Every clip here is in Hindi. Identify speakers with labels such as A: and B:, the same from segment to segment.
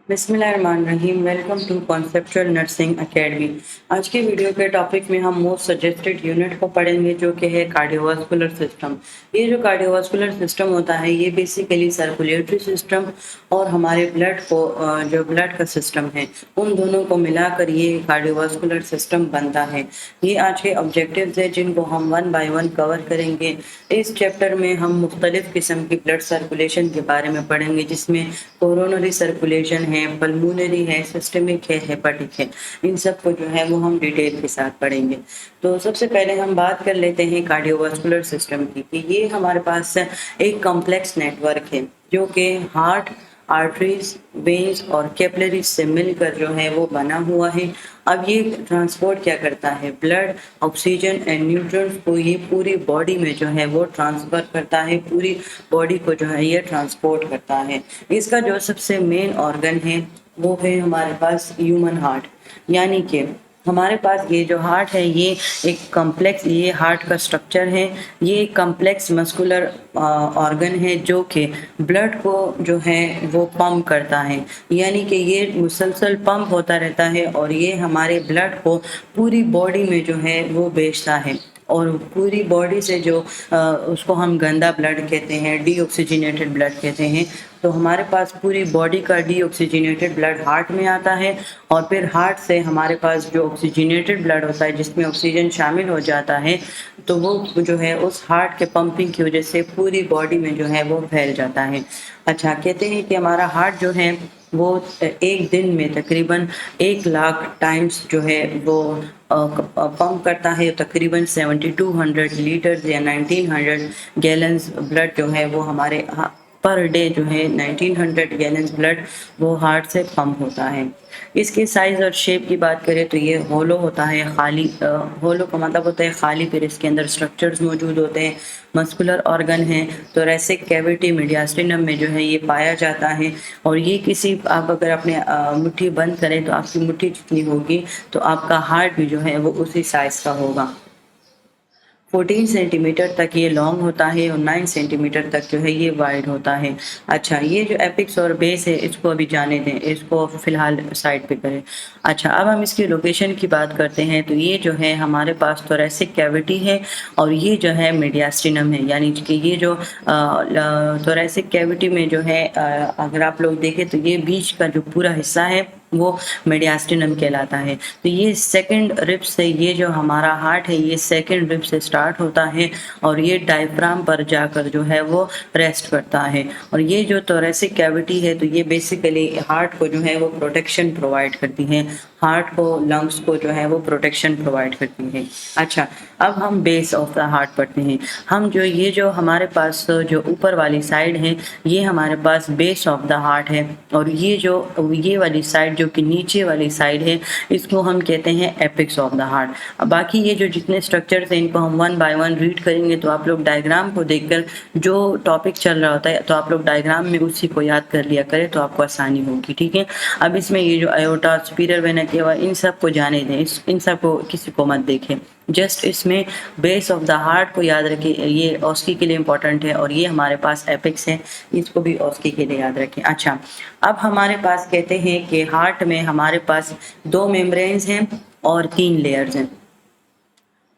A: बिस्मिल्लाहिर्रहमानिर्रहीम। Welcome to conceptual nursing academy. आज के वीडियो के टॉपिक में हम मोस्ट सजेस्टेड यूनिट को पढ़ेंगे जो कि है कार्डियोवास्कुलर सिस्टम। ये जो कार्डियोवास्कुलर सिस्टम होता है ये बेसिकली सर्कुलेटरी सिस्टम और हमारे ब्लड को जो ब्लड का सिस्टम है उन दोनों को मिलाकर ये कार्डियोवास्कुलर सिस्टम बनता है। ये आज के ऑब्जेक्टिव्स है जिनको हम वन बाय वन कवर करेंगे। इस चैप्टर में हम मुख्तलिफ किस्म की ब्लड सर्कुलेशन के बारे में पढ़ेंगे जिसमें कोरोनरी सर्कुलेशन है, पल्मोनरी है, सिस्टमिक है, हेपाटिक है। इन सब को जो है वो हम डिटेल के साथ पढ़ेंगे। तो सबसे पहले हम बात कर लेते हैं कार्डियोवास्कुलर सिस्टम की कि ये हमारे पास एक कॉम्प्लेक्स नेटवर्क है जो कि हार्ट, आर्टरीज, वेन्स और कैपिलरीज से मिलकर जो है वो बना हुआ है। अब ये ट्रांसपोर्ट क्या करता है, ब्लड, ऑक्सीजन एंड न्यूट्रॉन्स को ये पूरी बॉडी में जो है वो ट्रांसफर करता है, पूरी बॉडी को जो है ये ट्रांसपोर्ट करता है। इसका जो सबसे मेन ऑर्गन है वो है हमारे पास ह्यूमन हार्ट। यानी कि हमारे पास ये जो हार्ट है ये एक कॉम्प्लेक्स, ये हार्ट का स्ट्रक्चर है, ये एक कॉम्प्लेक्स मस्कुलर ऑर्गन है जो कि ब्लड को जो है वो पंप करता है। यानी कि ये मुसलसल पंप होता रहता है और ये हमारे ब्लड को पूरी बॉडी में जो है वो भेजता है। और पूरी बॉडी से जो उसको हम गंदा ब्लड कहते हैं, डीऑक्सीजनेटेड ब्लड कहते हैं। तो हमारे पास पूरी बॉडी का डीऑक्सीजनेटेड ब्लड हार्ट में आता है और फिर हार्ट से हमारे पास जो ऑक्सीजनेटेड ब्लड होता है जिसमें ऑक्सीजन शामिल हो जाता है तो वो जो है उस हार्ट के पंपिंग की वजह से पूरी बॉडी में जो है वो फैल जाता है। अच्छा, कहते हैं कि हमारा हार्ट जो है वो एक दिन में तकरीबन 1 लाख टाइम्स जो है वो पंप करता है। तकरीबन 7200 लीटर्स या 1900 गैलन्स ब्लड जो है वो हमारे पर डे जो है 1900 गैलन्स ब्लड वो हार्ट से पंप होता है। इसके साइज़ और शेप की बात करें तो ये होलो होता है, खाली। होलो का मतलब होता है खाली, फिर इसके अंदर स्ट्रक्चर्स मौजूद होते हैं, मस्कुलर ऑर्गन है, थोरैसिक कैविटी, मीडियास्टिनम में जो है ये पाया जाता है। और ये किसी, आप अगर अपने मुट्ठी बंद करें तो आपकी मुट्ठी जितनी होगी तो आपका हार्ट भी जो है वो उसी साइज़ का होगा। 14 सेंटीमीटर तक ये लॉन्ग होता है और 9 सेंटीमीटर तक जो है ये वाइड होता है। अच्छा, ये जो एपिक्स और बेस है इसको अभी जाने दें, इसको फ़िलहाल साइड पे करें। अच्छा, अब हम इसकी लोकेशन की बात करते हैं तो ये जो है हमारे पास थोरैसिक कैविटी है और ये जो है मीडियास्टिनम है। यानी कि ये जो थोरैसिक कैविटी में जो है अगर आप लोग देखें तो ये बीच का जो पूरा हिस्सा है वो मीडियास्टिनम कहलाता है। तो ये सेकंड रिब से, ये जो हमारा हार्ट है ये सेकंड रिब से स्टार्ट होता है और ये डायफ्राम पर जाकर जो है वो रेस्ट करता है। और ये जो थोरैसिक कैविटी है तो ये बेसिकली हार्ट को जो है वो प्रोटेक्शन प्रोवाइड करती है, हार्ट को, लंग्स को जो है वो प्रोटेक्शन प्रोवाइड करती है। अच्छा, अब हम बेस ऑफ द हार्ट पढ़ते हैं। हम जो ये जो हमारे पास जो ऊपर वाली साइड है ये हमारे पास बेस ऑफ द हार्ट है और ये जो ये वाली साइड जो कि नीचे वाली साइड है इसको हम कहते हैं एपिक्स ऑफ द हार्ट। अब बाकी ये जो जितने स्ट्रक्चर्स हैं इनको हम वन बाय वन रीड करेंगे तो आप लोग डायग्राम को देखकर जो टॉपिक चल रहा होता है तो आप लोग डायग्राम में उसी को याद कर लिया करें तो आपको आसानी होगी। ठीक है, अब इसमें ये जो अयोटा, सुपीरियर वेना केवा, इन सब को जाने दें, इन सब को किसी को मत देखें। जस्ट इसमें बेस ऑफ द हार्ट को याद रखिए, ये ऑस्की के लिए इंपॉर्टेंट है और ये हमारे पास एपिक्स है, इसको भी ऑस्की के लिए याद रखें। अच्छा, अब हमारे पास कहते हैं कि हार्ट में हमारे पास 2 मेम्ब्रेन्स हैं और 3 लेयर्स हैं।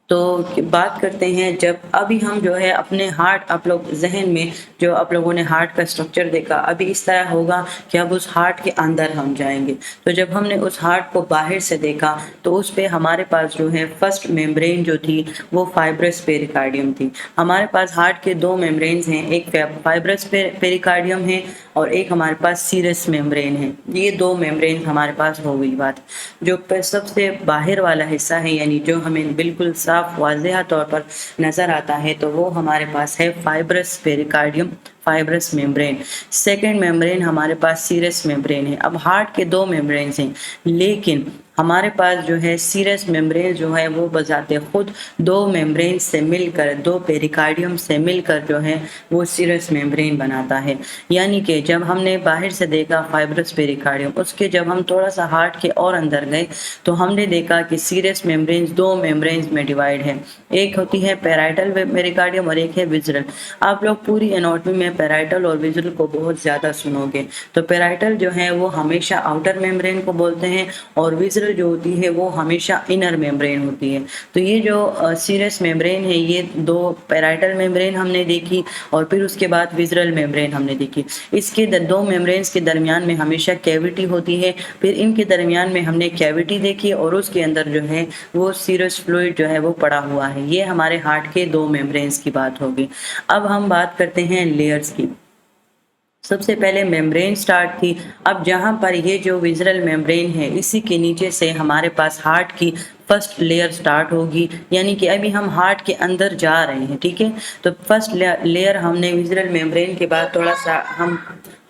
A: तो बात करते हैं, जब अभी हम जो है अपने हार्ट, आप लोग जहन में जो आप लोगों ने हार्ट का स्ट्रक्चर देखा अभी इस तरह होगा कि अब उस हार्ट के अंदर हम जाएंगे। तो जब हमने उस हार्ट को बाहर से देखा तो उस पे हमारे पास जो है फर्स्ट मेम्ब्रेन जो थी वो फाइब्रस पेरिकार्डियम थी। हमारे पास हार्ट के 2 मेम्ब्रेन्स हैं, एक फाइब्रस पेरिकार्डियम है और एक हमारे पास सीरस मेम्ब्रेन है। ये 2 मेम्ब्रेन हमारे पास हो गई बात। जो सबसे बाहर वाला हिस्सा है यानी जो हमें बिल्कुल साफ वाज़ेह तौर पर नज़र आता है तो वो हमारे पास है fibrous pericardium, fibrous membrane. Second membrane हमारे पास सीरस मेम्ब्रेन है। अब हार्ट के 2 मेम्ब्रेन्स हैं लेकिन हमारे पास जो है सीरस मेम्ब्रेन जो है वो बजाते खुद दो मेम्ब्रेन से मिलकर, दो पेरिकार्डियम से मिलकर जो है वो सीरस मेम्ब्रेन बनाता है। यानी कि जब हमने बाहर से देखा फाइब्रस पेरिकार्डियम, उसके जब हम थोड़ा सा हार्ट के और अंदर गए तो हमने देखा कि सीरस मेम्ब्रेन दो मेम्ब्रेन में डिवाइड है। एक होती है पैराइटल पेरिकार्डियम और एक है विज़रल। आप लोग पूरी एनाटॉमी में पैराइटल और विज़रल को बहुत ज़्यादा सुनोगे। तो पैराइटल जो है वो हमेशा आउटर मेम्ब्रेन को बोलते हैं और विज़रल जो होती है वो हमेशा इनर मेम्ब्रेन होती है। तो ये जो सीरस मेम्ब्रेन है, ये दो पैराइटल मेम्ब्रेन हमने देखी और फिर उसके बाद विज़रल मेम्ब्रेन हमने देखी। इसके दो मेम्ब्रेन्स के दरमियान में हमेशा कैविटी होती है। फिर इनके दरमियान में हमने कैविटी देखी और उसके अंदर जो है वो सीरस फ्लूइड जो है वो पड़ा हुआ है। ये हमारे हार्ट के दो मेम्ब्रेन्स की बात होगी। अब हम बात करते हैं लेयर्स की। सबसे पहले मेम्ब्रेन स्टार्ट थी। अब जहाँ पर ये जो विज़रल मेम्ब्रेन है, इसी के नीचे से हमारे पास हार्ट की फर्स्ट लेयर स्टार्ट होगी। यानी कि अभी हम हार्ट के अंदर जा रहे हैं, ठीक है। तो फर्स्ट लेयर हमने विज़रल मेम्ब्रेन के बाद थोड़ा सा हम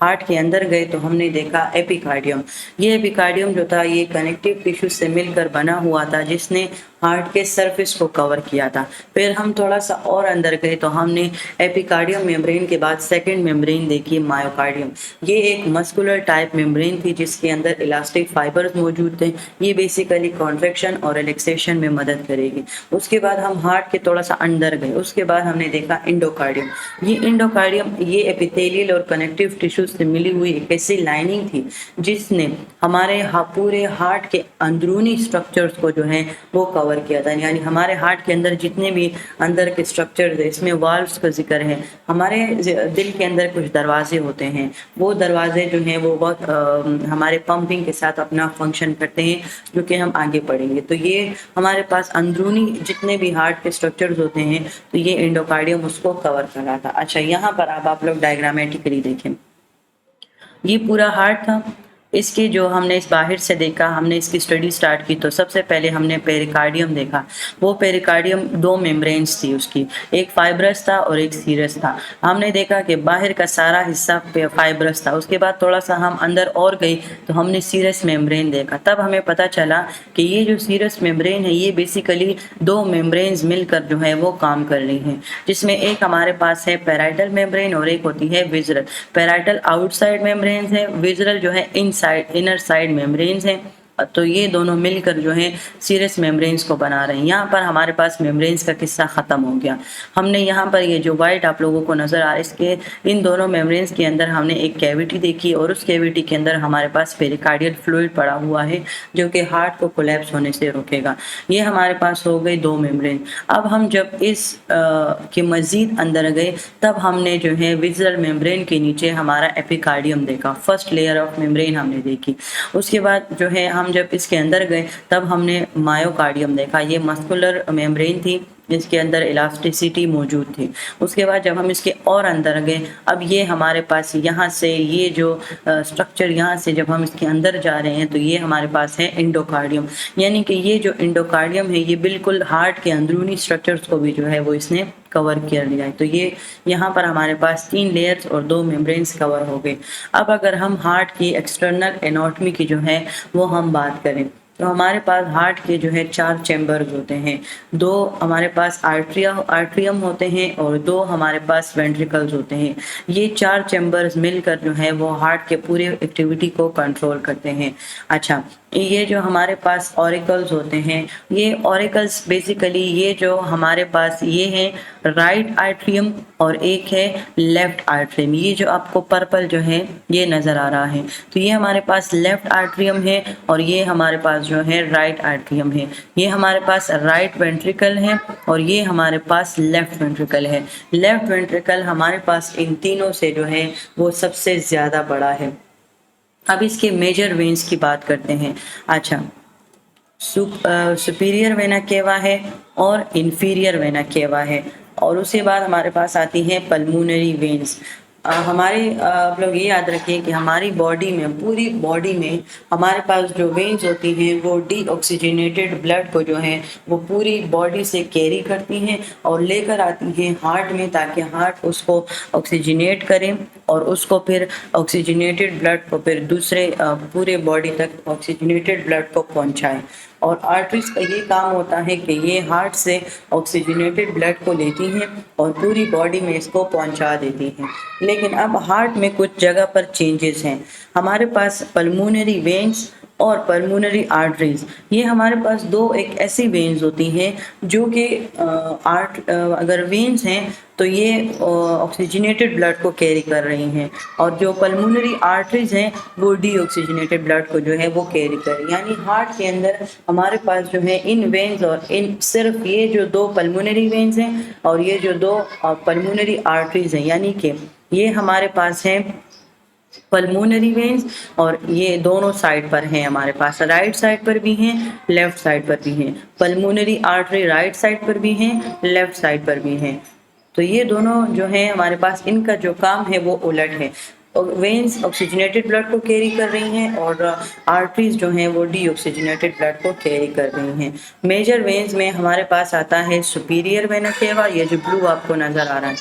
A: हार्ट के अंदर गए तो हमने देखा एपिकार्डियम। ये एपिकार्डियम जो था ये कनेक्टिव टिश्यू से मिलकर बना हुआ था, जिसने हार्ट के सरफेस को कवर किया था। फिर हम थोड़ा सा और अंदर गए तो हमने एपिकार्डियम मेम्ब्रेन के बाद सेकंड मेम्ब्रेन देखी, मायोकार्डियम। ये एक मस्कुलर टाइप मेम्ब्रेन थी जिसके अंदर इलास्टिक फाइबर्स मौजूद थे। ये बेसिकली कॉन्ट्रैक्शन और रिलैक्सेशन में मदद करेगी। उसके बाद हम हार्ट के थोड़ा सा अंदर गए, उसके बाद हमने देखा इंडोकार्डियम। ये इंडोकार्डियम ये एपिथेलियल और कनेक्टिव टिश्यू से मिली हुई एक ऐसी लाइनिंग थी जिसने हमारे पूरे हार्ट के अंदरूनी स्ट्रक्चर्स को जो है वो कवर किया था। यानी हमारे हार्ट के अंदर जितने भी अंदर के स्ट्रक्चर्स है, इसमें वाल्व्स का जिक्र है। हमारे दिल के अंदर कुछ दरवाजे होते हैं, वो दरवाजे जो हैं वो बहुत हमारे पंपिंग के साथ अपना फंक्शन करते हैं, जो कि हम आगे पढ़ेंगे। तो ये हमारे पास अंदरूनी जितने भी हार्ट के स्ट्रक्चर्स होते हैं तो ये एंडोकार्डियम उसको कवर कर रहा था। अच्छा, यहाँ पर अब आप लोग डायग्रामेटिकली देखें, ये पूरा हार्ट था। इसके जो हमने इस बाहर से देखा, हमने इसकी स्टडी स्टार्ट की तो सबसे पहले हमने पेरिकार्डियम देखा। वो पेरिकार्डियम दो मेम्ब्रेन्स थी उसकी, एक फाइब्रस था और एक सीरस था। हमने देखा कि बाहर का सारा हिस्सा फाइब्रस था। उसके बाद थोड़ा सा हम अंदर और गए तो हमने सीरस मेम्ब्रेन देखा। तब हमें पता चला कि ये जो सीरस मेम्ब्रेन है ये बेसिकली दो मेम्ब्रेन्स मिलकर जो है वो काम कर रही हैं, जिसमें एक हमारे पास है पैराइटल मेम्ब्रेन और एक होती है विज़रल। पैराइटल आउटसाइड मेम्ब्रेन्स है, विज़रल जो है इनर साइड मेम्ब्रेन्स हैं। तो ये दोनों मिलकर जो है सीरस मेम्ब्रेन्स को बना रहे हैं। यहाँ पर हमारे पास मेम्ब्रेन्स का किस्सा ख़त्म हो गया। हमने यहाँ पर ये जो वाइट आप लोगों को नज़र आ रहा है, इसके इन दोनों मेम्ब्रेन्स के अंदर हमने एक कैविटी देखी और उस कैविटी के अंदर हमारे पास पेरिकार्डियल फ्लूइड पड़ा हुआ है जो कि हार्ट को कोलैप्स होने से रोकेगा। ये हमारे पास हो गई दो मेम्ब्रेन। अब हम जब इस के मज़ीद अंदर गए तब हमने जो है विज़रल मेम्ब्रेन के नीचे हमारा एपिकार्डियम देखा, फर्स्ट लेयर ऑफ मेम्ब्रेन हमने देखी। उसके बाद जो है हम जब इसके अंदर गए तब हमने मायोकार्डियम देखा। ये मस्कुलर मेम्ब्रेन थी जिसके अंदर इलास्टिसिटी मौजूद थी। उसके बाद जब हम इसके और अंदर गए, अब ये हमारे पास यहाँ से ये जो स्ट्रक्चर यहाँ से जब हम इसके अंदर जा रहे हैं तो ये हमारे पास है इंडोकार्डियम। यानी कि ये जो इंडोकार्डियम है ये बिल्कुल हार्ट के अंदरूनी स्ट्रक्चर्स को भी जो है वो इसने कवर कर लिया है। तो ये यहाँ पर हमारे पास 3 लेयर्स और 2 मेम्ब्रेन्स कवर हो गए। अब अगर हम हार्ट की एक्सटर्नल एनाटॉमी की जो है वो हम बात करें तो हमारे पास हार्ट के जो है 4 चैम्बर्स होते हैं। 2 हमारे पास आर्ट्रियम होते हैं और 2 हमारे पास वेंट्रिकल्स होते हैं। ये 4 चैम्बर्स मिलकर जो है वो हार्ट के पूरे एक्टिविटी को कंट्रोल करते हैं। अच्छा, ये जो हमारे पास ऑरिकल्स होते हैं, ये ऑरिकल्स बेसिकली ये जो हमारे पास ये है राइट आर्ट्रियम और एक है लेफ्ट आर्ट्रियम। ये जो आपको पर्पल जो है ये नज़र आ रहा है, तो ये हमारे पास लेफ्ट आर्ट्रियम है और ये हमारे पास जो है राइट आर्ट्रियम है। ये हमारे पास राइट वेंट्रिकल है और ये हमारे पास लेफ्ट वेंट्रिकल है। लेफ्ट वेंट्रिकल हमारे पास इन तीनों से जो है वो सबसे ज़्यादा बड़ा है। अब इसके मेजर वेन्स की बात करते हैं। अच्छा, सुपीरियर वेना केवा है और इन्फीरियर वेना केवा है और उसके बाद हमारे पास आती हैं पल्मोनरी वेन्स। हमारे आप लोग ये याद रखिए कि हमारी बॉडी में, पूरी बॉडी में हमारे पास जो वेन्स होती हैं वो डीऑक्सीजनेटेड ब्लड को जो है वो पूरी बॉडी से कैरी करती हैं और लेकर आती हैं हार्ट में, ताकि हार्ट उसको ऑक्सीजनेट करे और उसको फिर ऑक्सीजनेटेड ब्लड को फिर दूसरे पूरे बॉडी तक ऑक्सीजनेटेड ब्लड को पहुंचाए। और आर्टरीज का ये काम होता है कि ये हार्ट से ऑक्सीजनेटेड ब्लड को लेती हैं और पूरी बॉडी में इसको पहुंचा देती हैं। लेकिन अब हार्ट में कुछ जगह पर चेंजेस हैं। हमारे पास पल्मोनरी वेन्स और पल्मोनरी आर्टरीज, ये हमारे पास दो एक ऐसी वेन्स होती हैं जो कि अगर वेन्स हैं तो ये ऑक्सीजनेटेड ब्लड को कैरी कर रही हैं, और जो पल्मोनरी आर्टरीज हैं वो डीऑक्सीजनेटेड ब्लड को जो है वो कैरी कर रही हैं। यानी हार्ट के अंदर हमारे पास जो है इन वेन्स और इन सिर्फ ये जो दो पल्मोनरी वेन्स हैं और ये जो दो पल्मोनरी आर्टरीज हैं, यानी कि ये हमारे पास हैं पल्मोनरी वेन्स और ये दोनों साइड पर हैं हमारे पास, राइट साइड पर भी हैं, लेफ्ट साइड पर भी हैं। पल्मोनरी आर्टरी राइट साइड पर भी हैं, लेफ्ट साइड पर भी हैं। तो ये दोनों जो हैं हमारे पास, इनका जो काम है वो उलट है। वेन्स ऑक्सीजनेटेड ब्लड को कैरी कर रही हैं और आर्टरीज जो हैं वो डीऑक्सीजनेटेड ब्लड को कैरी कर रही हैं। मेजर वेन्स में हमारे पास आता है सुपीरियर वेना केवा, ये जो ब्लू आपको नजर आ रहा है,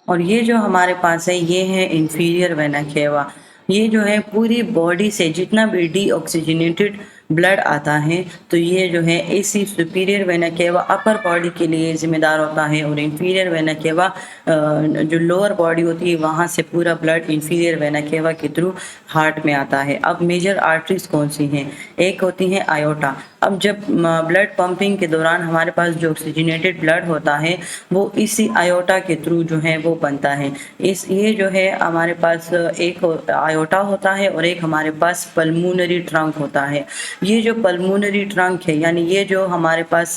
A: और ये जो हमारे पास है ये है इंफीरियर वेना केवा। ये जो है पूरी बॉडी से जितना भी डीऑक्सीजनेटेड ब्लड आता है तो ये जो है इसी superior vena cava upper body के लिए जिम्मेदार होता है, और इंफीरियर वेना केवा जो लोअर बॉडी होती है वहाँ से पूरा ब्लड इंफीरियर वेना केवा के थ्रू हार्ट में आता है। अब मेजर आर्टरीज कौन सी हैं? एक होती है आयोटा। अब जब ब्लड पंपिंग के दौरान हमारे पास जो ऑक्सीजनेटेड ब्लड होता है वो इसी आयोटा के थ्रू जो है वो बनता है। ये जो है हमारे पास एक आयोटा होता है और एक हमारे पास पल्मोनरी ट्रंक होता है। ये जो पल्मोनरी ट्रंक है, यानी ये जो हमारे पास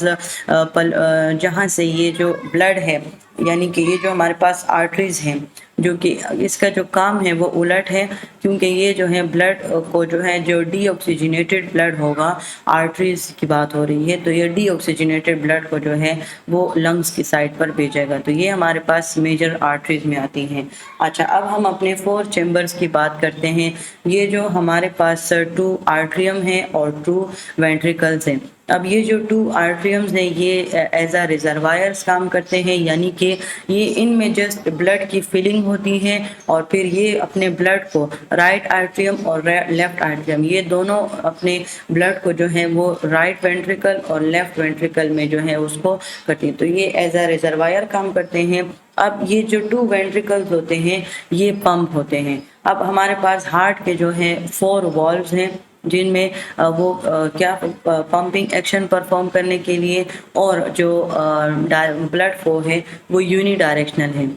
A: जहाँ से ये जो ब्लड है, यानी कि ये जो हमारे पास आर्टरीज हैं, जो कि इसका जो काम है वो उलट है, क्योंकि ये जो है ब्लड को जो है जो डीऑक्सीजनेटेड ब्लड होगा, आर्टरीज की बात हो रही है, तो ये डीऑक्सीजनेटेड ब्लड को जो है वो लंग्स की साइड पर भेजेगा। तो ये हमारे पास मेजर आर्टरीज में आती हैं। अच्छा, अब हम अपने 4 चैम्बर्स की बात करते हैं। ये जो हमारे पास 2 आर्ट्रियम है और 2 वेंट्रिकल्स हैं। अब ये जो 2 आर्ट्रियम्स हैं ये एज आ रिजर्वायर्स काम करते हैं, यानी कि ये इनमें जस्ट ब्लड की फिलिंग होती है और फिर ये अपने ब्लड को राइट आर्ट्रियम और लेफ्ट आर्ट्रियम, ये दोनों अपने ब्लड को जो है वो राइट वेंट्रिकल और लेफ्ट वेंट्रिकल में जो है उसको करती है। तो ये एज आ रिजर्वायर काम करते हैं। अब ये जो 2 वेंट्रिकल्स होते हैं ये पंप होते हैं। अब हमारे पास हार्ट के जो है 4 वॉल्व्स हैं, जिनमें वो क्या पंपिंग एक्शन परफॉर्म करने के लिए, और जो ब्लड फ्लो है वो यूनी डायरेक्शनल है।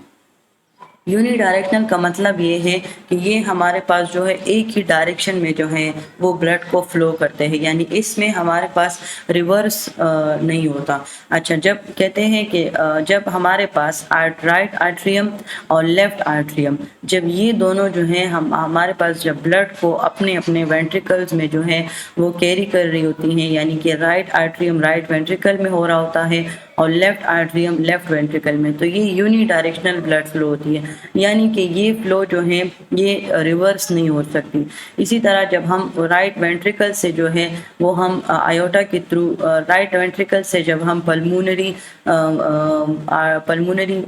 A: यूनी डायरेक्शनल का मतलब ये है कि ये हमारे पास जो है एक ही डायरेक्शन में जो है वो ब्लड को फ्लो करते हैं, यानी इसमें हमारे पास रिवर्स नहीं होता। अच्छा, जब कहते हैं कि जब हमारे पास राइट आर्ट्रियम और लेफ्ट आर्ट्रियम, जब ये दोनों जो हैं हमारे पास जब ब्लड को अपने अपने वेंट्रिकल्स में जो है वो कैरी कर रही होती हैं, यानी कि राइट आर्ट्रियम राइट वेंट्रिकल में हो रहा होता है और लेफ्ट आर्ट्रियम लेफ्ट वेंट्रिकल में, तो ये यूनी डायरेक्शनल ब्लड फ्लो होती है, यानी कि ये फ्लो जो है ये रिवर्स नहीं हो सकती। इसी तरह जब हम राइट वेंट्रिकल से जो है वो हम आयोटा के थ्रू, राइट वेंट्रिकल से जब हम पल्मोनरी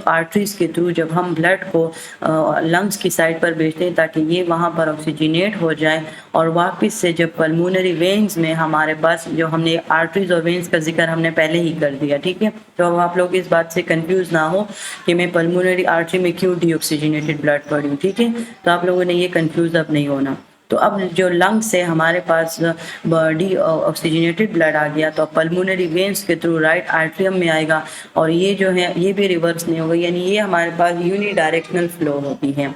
A: आर्टरीज के थ्रू जब हम ब्लड को लंग्स की साइड पर भेजते हैं ताकि ये वहाँ पर ऑक्सीजनेट हो जाए, और वापस से जब पल्मोनरी वेन्स में हमारे पास जो हमने आर्टरीज और वेन्स का जिक्र हमने पहले ही कर दिया, ठीक है, तो अब आप लोग इस बात से कंफ्यूज ना हो कि मैं पल्मोनरी आर्टरी में क्यों डीऑक्सीजनेटेड ब्लड पढ़ी हूँ, ठीक है, तो आप लोगों ने ये कंफ्यूज अब नहीं होना। तो अब जो लंग से हमारे पास डी ऑक्सीजनेटेड ब्लड आ गया तो अब पल्मोनरी वेन्स के थ्रू राइट आर्ट्रियम में आएगा, और ये जो है ये भी रिवर्स नहीं होगा, यानी ये हमारे पास यूनी डायरेक्शनल फ्लो होती है।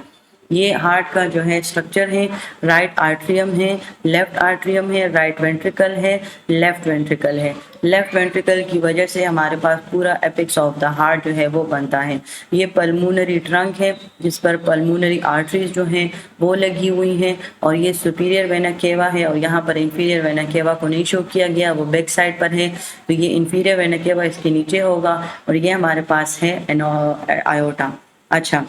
A: ये हार्ट का जो है स्ट्रक्चर है, राइट आर्ट्रियम है, लेफ्ट आर्ट्रियम है, राइट वेंट्रिकल है, लेफ्ट वेंट्रिकल है। लेफ्ट वेंट्रिकल की वजह से हमारे पास पूरा एपिक्स ऑफ द हार्ट जो है वो बनता है। ये पल्मोनरी ट्रंक है जिस पर पल्मोनरी आर्टरीज जो हैं वो लगी हुई हैं, और ये सुपीरियर वेना केवा है, और यहाँ पर इंफीरियर वेना केवा को नहीं शो किया गया, वो बैक साइड पर है। तो ये इंफीरियर वेना केवा इसके नीचे होगा, और ये हमारे पास है आयोटा। अच्छा,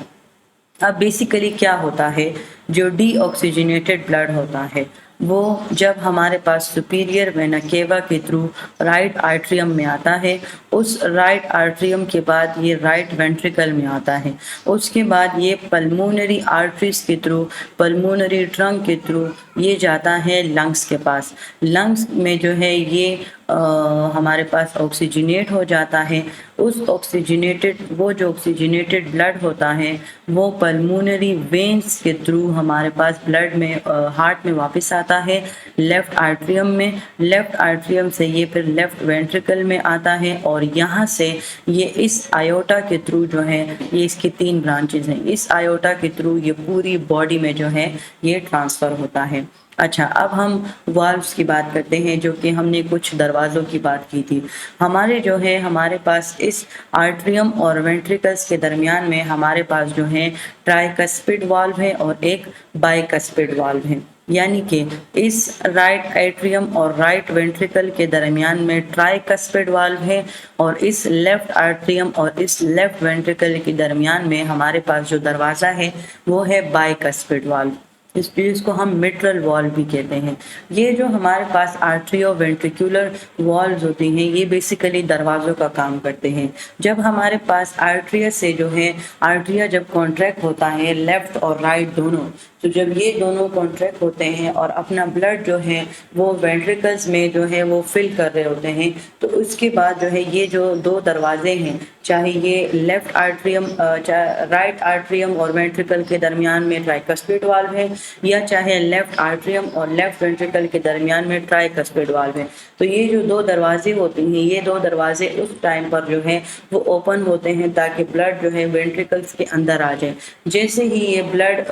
A: अब बेसिकली क्या होता है, जो डीऑक्सीजनेटेड ब्लड होता है वो जब हमारे पास सुपीरियर वेना केवा के थ्रू राइट आर्ट्रियम में आता है, उस राइट आर्ट्रियम के बाद ये राइट वेंट्रिकल में आता है, उसके बाद ये पल्मोनरी आर्टरीज के थ्रू, पल्मोनरी ट्रंक के थ्रू ये जाता है लंग्स के पास। लंग्स में जो है ये हमारे पास ऑक्सीजनेट हो जाता है। उस ऑक्सीजनेटेड, वो जो ऑक्सीजनेटेड ब्लड होता है वो पल्मोनरी वेन्स के थ्रू हमारे पास ब्लड में हार्ट में वापस आता है लेफ्ट आर्ट्रियम में। लेफ्ट आर्ट्रियम से ये फिर लेफ्ट वेंट्रिकल में आता है, और यहाँ से ये इस आयोटा के थ्रू जो है, ये इसकी 3 ब्रांचेज हैं, इस आयोटा के थ्रू ये पूरी बॉडी में जो है ये ट्रांसफ़र होता है। अच्छा, अब हम वाल्व्स की बात करते हैं, जो कि हमने कुछ दरवाज़ों की बात की थी। हमारे जो है हमारे पास इस आर्ट्रियम और वेंट्रिकल्स के दरमियान में हमारे पास जो है ट्राइकस्पिड वाल्व है और एक बाइकस्पिड वाल्व है। यानी कि इस राइट एट्रियम और राइट वेंट्रिकल के दरमियान में ट्राइकस्पिड वाल्व है, और इस लेफ्ट आर्ट्रियम और इस लेफ्ट वेंट्रिकल के दरमियान में हमारे पास जो दरवाज़ा है वो है बाइकस्पिड वाल्व। इस चीज़ को हम मिट्रल वॉल्व भी कहते हैं। ये जो हमारे पास आर्ट्रियो वेंट्रिकुलर वॉल्व्स होती हैं ये बेसिकली दरवाज़ों का काम करते हैं। जब हमारे पास आर्ट्रिया से जो है, आर्ट्रिया जब कॉन्ट्रैक्ट होता है लेफ्ट और राइट दोनों, तो जब ये दोनों कॉन्ट्रैक्ट होते हैं और अपना ब्लड जो है वो वेंट्रिकल्स में जो है वो फिल कर रहे होते हैं, तो उसके बाद जो है ये जो 2 दरवाजे हैं, चाहे ये लेफ्ट आर्ट्रियम चाहे राइट आर्ट्रियम और वेंट्रिकल के दरमियान में ट्राइकस्पिड वाल्व है, या चाहे लेफ्ट आर्ट्रियम और लेफ्ट वेंट्रिकल के दरमियान में ट्राइकस्पिड वाल्व है, तो ये जो 2 दरवाजे होते हैं, ये 2 दरवाजे उस टाइम पर जो है वो ओपन होते हैं ताकि ब्लड जो है वेंट्रिकल्स के अंदर आ जाए। जैसे ही ये ब्लड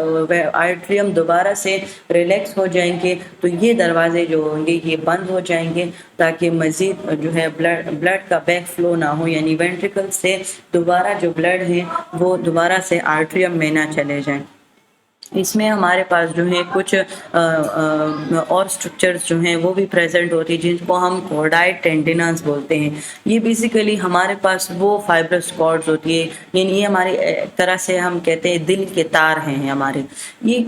A: आर्ट्रियम दोबारा से रिलैक्स हो जाएंगे तो ये दरवाजे जो होंगे ये बंद हो जाएंगे, ताकि मज़ीद जो है ब्लड का बैक फ्लो ना हो, यानी वेंट्रिकल से दोबारा जो ब्लड है वो दोबारा से आर्ट्रियम में ना चले जाएं। इसमें हमारे पास जो है कुछ और स्ट्रक्चर्स जो हैं वो भी प्रेजेंट होती है जिनको हम कॉर्डाइड टेंडिनस बोलते हैं। ये बेसिकली हमारे पास वो फाइब्रस कॉर्ड्स होती है, यानी ये हमारी एक तरह से हम कहते हैं दिल के तार हैं हमारे। ये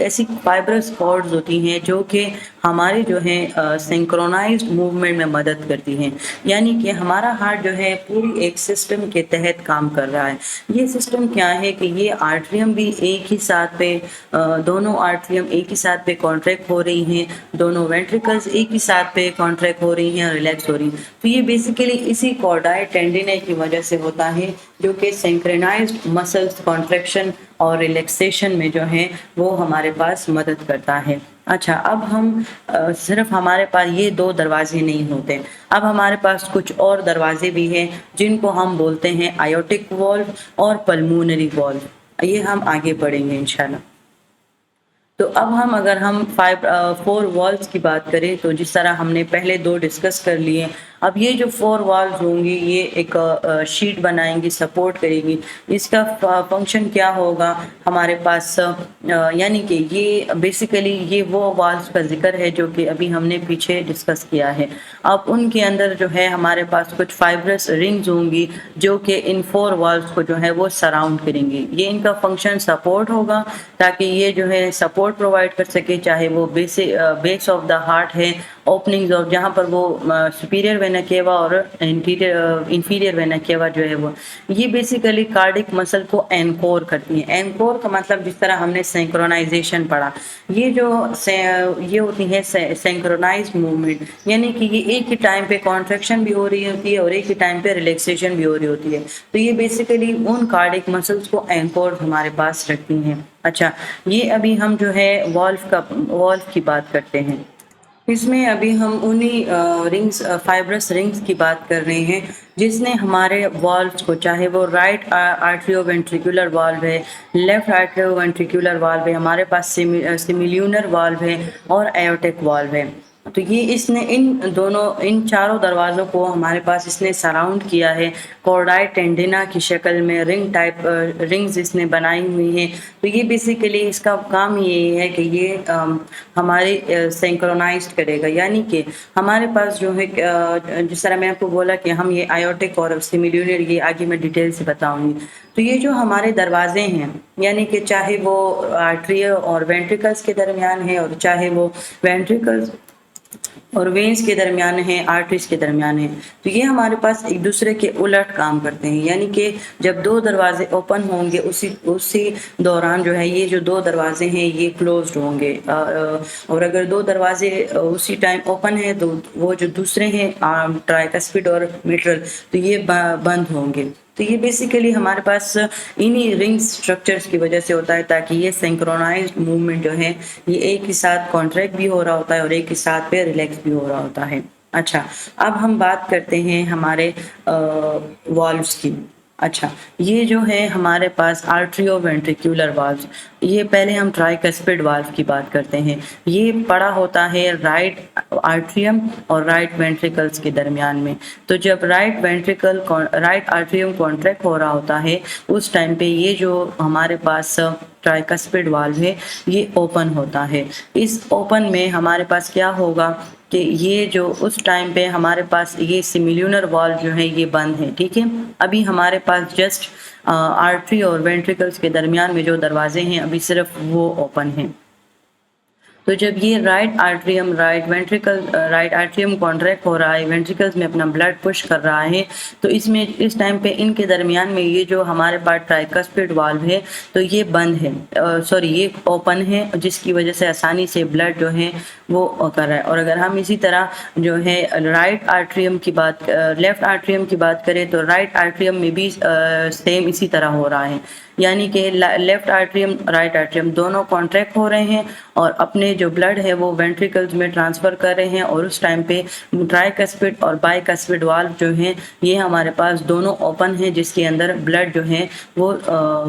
A: ऐसी फाइब्रस कॉर्ड्स होती हैं जो कि हमारे जो है सिंक्रोनाइज्ड मूवमेंट में मदद करती हैं, यानी कि हमारा हार्ट जो है पूरी एक सिस्टम के तहत काम कर रहा है। ये सिस्टम क्या है कि ये आर्ट्रियम भी एक ही साथ पे दोनों आर्ट्रियम एक ही साथ पे कॉन्ट्रैक्ट हो रही हैं, दोनों वेंट्रिकल्स एक ही साथ पे कॉन्ट्रैक्ट हो रही हैं, रिलैक्स हो रही हैं। तो ये बेसिकली इसी कॉर्डाइड टेंडिने की वजह से होता है, जो कि सिंक्रोनाइज्ड मसल्स कॉन्ट्रैक्शन और रिलैक्सेशन में जो है वो हमारे पास मदद करता है। अच्छा, अब हम सिर्फ हमारे पास ये 2 दरवाजे नहीं होते, अब हमारे पास कुछ और दरवाजे भी हैं जिनको हम बोलते हैं आयोटिक वॉल्व और पल्मोनरी वॉल्व। ये हम आगे बढ़ेंगे इंशाल्लाह। तो अब अगर हम 4 वॉल्व्स की बात करें, तो जिस तरह हमने पहले 2 डिस्कस कर लिए, अब ये जो 4 वॉल्व्स होंगी ये एक शीट बनाएंगी, सपोर्ट करेगी। इसका फंक्शन क्या होगा हमारे पास, यानी कि ये बेसिकली ये वो वॉल्व्स का जिक्र है जो कि अभी हमने पीछे डिस्कस किया है। अब उनके अंदर जो है हमारे पास कुछ फाइब्रस रिंग्स होंगी जो कि इन 4 वॉल्व्स को जो है वो सराउंड करेंगी। ये इनका फंक्शन सपोर्ट होगा, ताकि ये जो है सपोर्ट प्रोवाइड कर सके, चाहे वो बेस ऑफ द हार्ट है, ओपनिंग्स ऑफ जहाँ पर वो सुपीरियर वेना केवा और इंफीरियर वेना केवा जो है वो, ये बेसिकली कार्डिक मसल को एनकोर करती है। एनकोर का मतलब जिस तरह हमने सिंक्रोनाइजेशन पढ़ा, ये होती है सिंक्रोनाइज्ड मूवमेंट, यानी कि ये एक ही टाइम पे कॉन्ट्रैक्शन भी हो रही होती है और एक ही टाइम पे रिलैक्सेशन भी हो रही होती है। तो ये बेसिकली उन कार्डिक मसल्स को एनकोर हमारे पास रखती हैं। अच्छा, ये अभी हम जो है वॉल्व की बात करते हैं। इसमें अभी हम उन्हीं रिंग्स फाइब्रस रिंग्स की बात कर रहे हैं जिसने हमारे वॉल्व्स को, चाहे वो राइट आर्ट्रियोवेंट्रिकुलर वाल्व है, लेफ्ट आर्ट्रियोवेंट्रिकुलर वाल्व है, हमारे पास सिमिल्यूनर वाल्व है और एयोटिक वाल्व है। तो ये इसने इन चारों दरवाज़ों को हमारे पास इसने सराउंड किया है। कॉर्डाई टेंडिना की शक्ल में रिंग टाइप रिंग्स इसने बनाई हुई हैं। तो ये बेसिकली इसका काम ये है कि ये हमारे सिंक्रोनाइज्ड करेगा, यानी कि हमारे पास जो है जिस तरह मैं आपको बोला कि हम ये आयोटिक और सिमिल्यूनर, ये आगे मैं डिटेल से बताऊंगी। तो ये जो हमारे दरवाजे हैं, यानी कि चाहे वो आर्टरी और वेंट्रिकल्स के दरमियान है और चाहे वो वेंट्रिकल्स और वेन्स के दरमियान है, आर्टरीज के दरमियान है, तो ये हमारे पास एक दूसरे के उलट काम करते हैं। यानी कि जब दो दरवाजे ओपन होंगे उसी दौरान जो है ये जो दो दरवाजे हैं ये क्लोज्ड होंगे, और अगर दो दरवाजे उसी टाइम ओपन है तो वो जो दूसरे हैं ट्राइकस्पिड और मिट्रल, तो ये बंद होंगे। तो ये बेसिकली हमारे पास इन्हीं रिंग स्ट्रक्चर्स की वजह से होता है, ताकि ये सिंक्रोनाइज्ड मूवमेंट जो है ये एक ही साथ कॉन्ट्रैक्ट भी हो रहा होता है और एक ही साथ पे रिलैक्स भी हो रहा होता है। अच्छा, अब हम बात करते हैं हमारे वॉल्व्स की। अच्छा, ये जो है हमारे पास आर्ट्रियोवेंट्रिकुलर वाल्व, ये पहले हम ट्राइकस्पिड वाल्व की बात करते हैं। ये पड़ा होता है राइट आर्ट्रियम और राइट वेंट्रिकल्स के दरमियान में। तो जब राइट आर्ट्रियम कॉन्ट्रैक्ट हो रहा होता है उस टाइम पे ये जो हमारे पास ट्राइकस्पिड वाल्व है ये ओपन होता है। इस ओपन में हमारे पास क्या होगा कि ये जो उस टाइम पे हमारे पास ये सिमिल्यूनर वाल्व जो है ये बंद है, ठीक है। अभी हमारे पास जस्ट आर्टरी और वेंट्रिकल्स के दरमियान में जो दरवाजे हैं अभी सिर्फ वो ओपन हैं। तो जब ये राइट आर्ट्रियम कॉन्ट्रैक्ट हो रहा है, वेंट्रिकल्स में अपना ब्लड पुश कर रहा है, तो इस टाइम पे इनके दरमियान में ये जो हमारे पास ट्राइकस्पिड वाल्व है तो ये बंद है, ये ओपन है, जिसकी वजह से आसानी से ब्लड जो है वो कर रहा है। और अगर हम इसी तरह जो है लेफ्ट आर्ट्रियम की बात करें तो राइट आर्ट्रियम में भी सेम इसी तरह हो रहा है, यानी कि लेफ्ट आर्ट्रियम राइट आर्ट्रियम दोनों कॉन्ट्रैक्ट हो रहे हैं और अपने जो ब्लड है वो वेंट्रिकल्स में ट्रांसफ़र कर रहे हैं। और उस टाइम पे ट्राइकस्पिड और बाइकस्पिड वाल्व जो हैं ये हमारे पास दोनों ओपन हैं, जिसके अंदर ब्लड जो है वो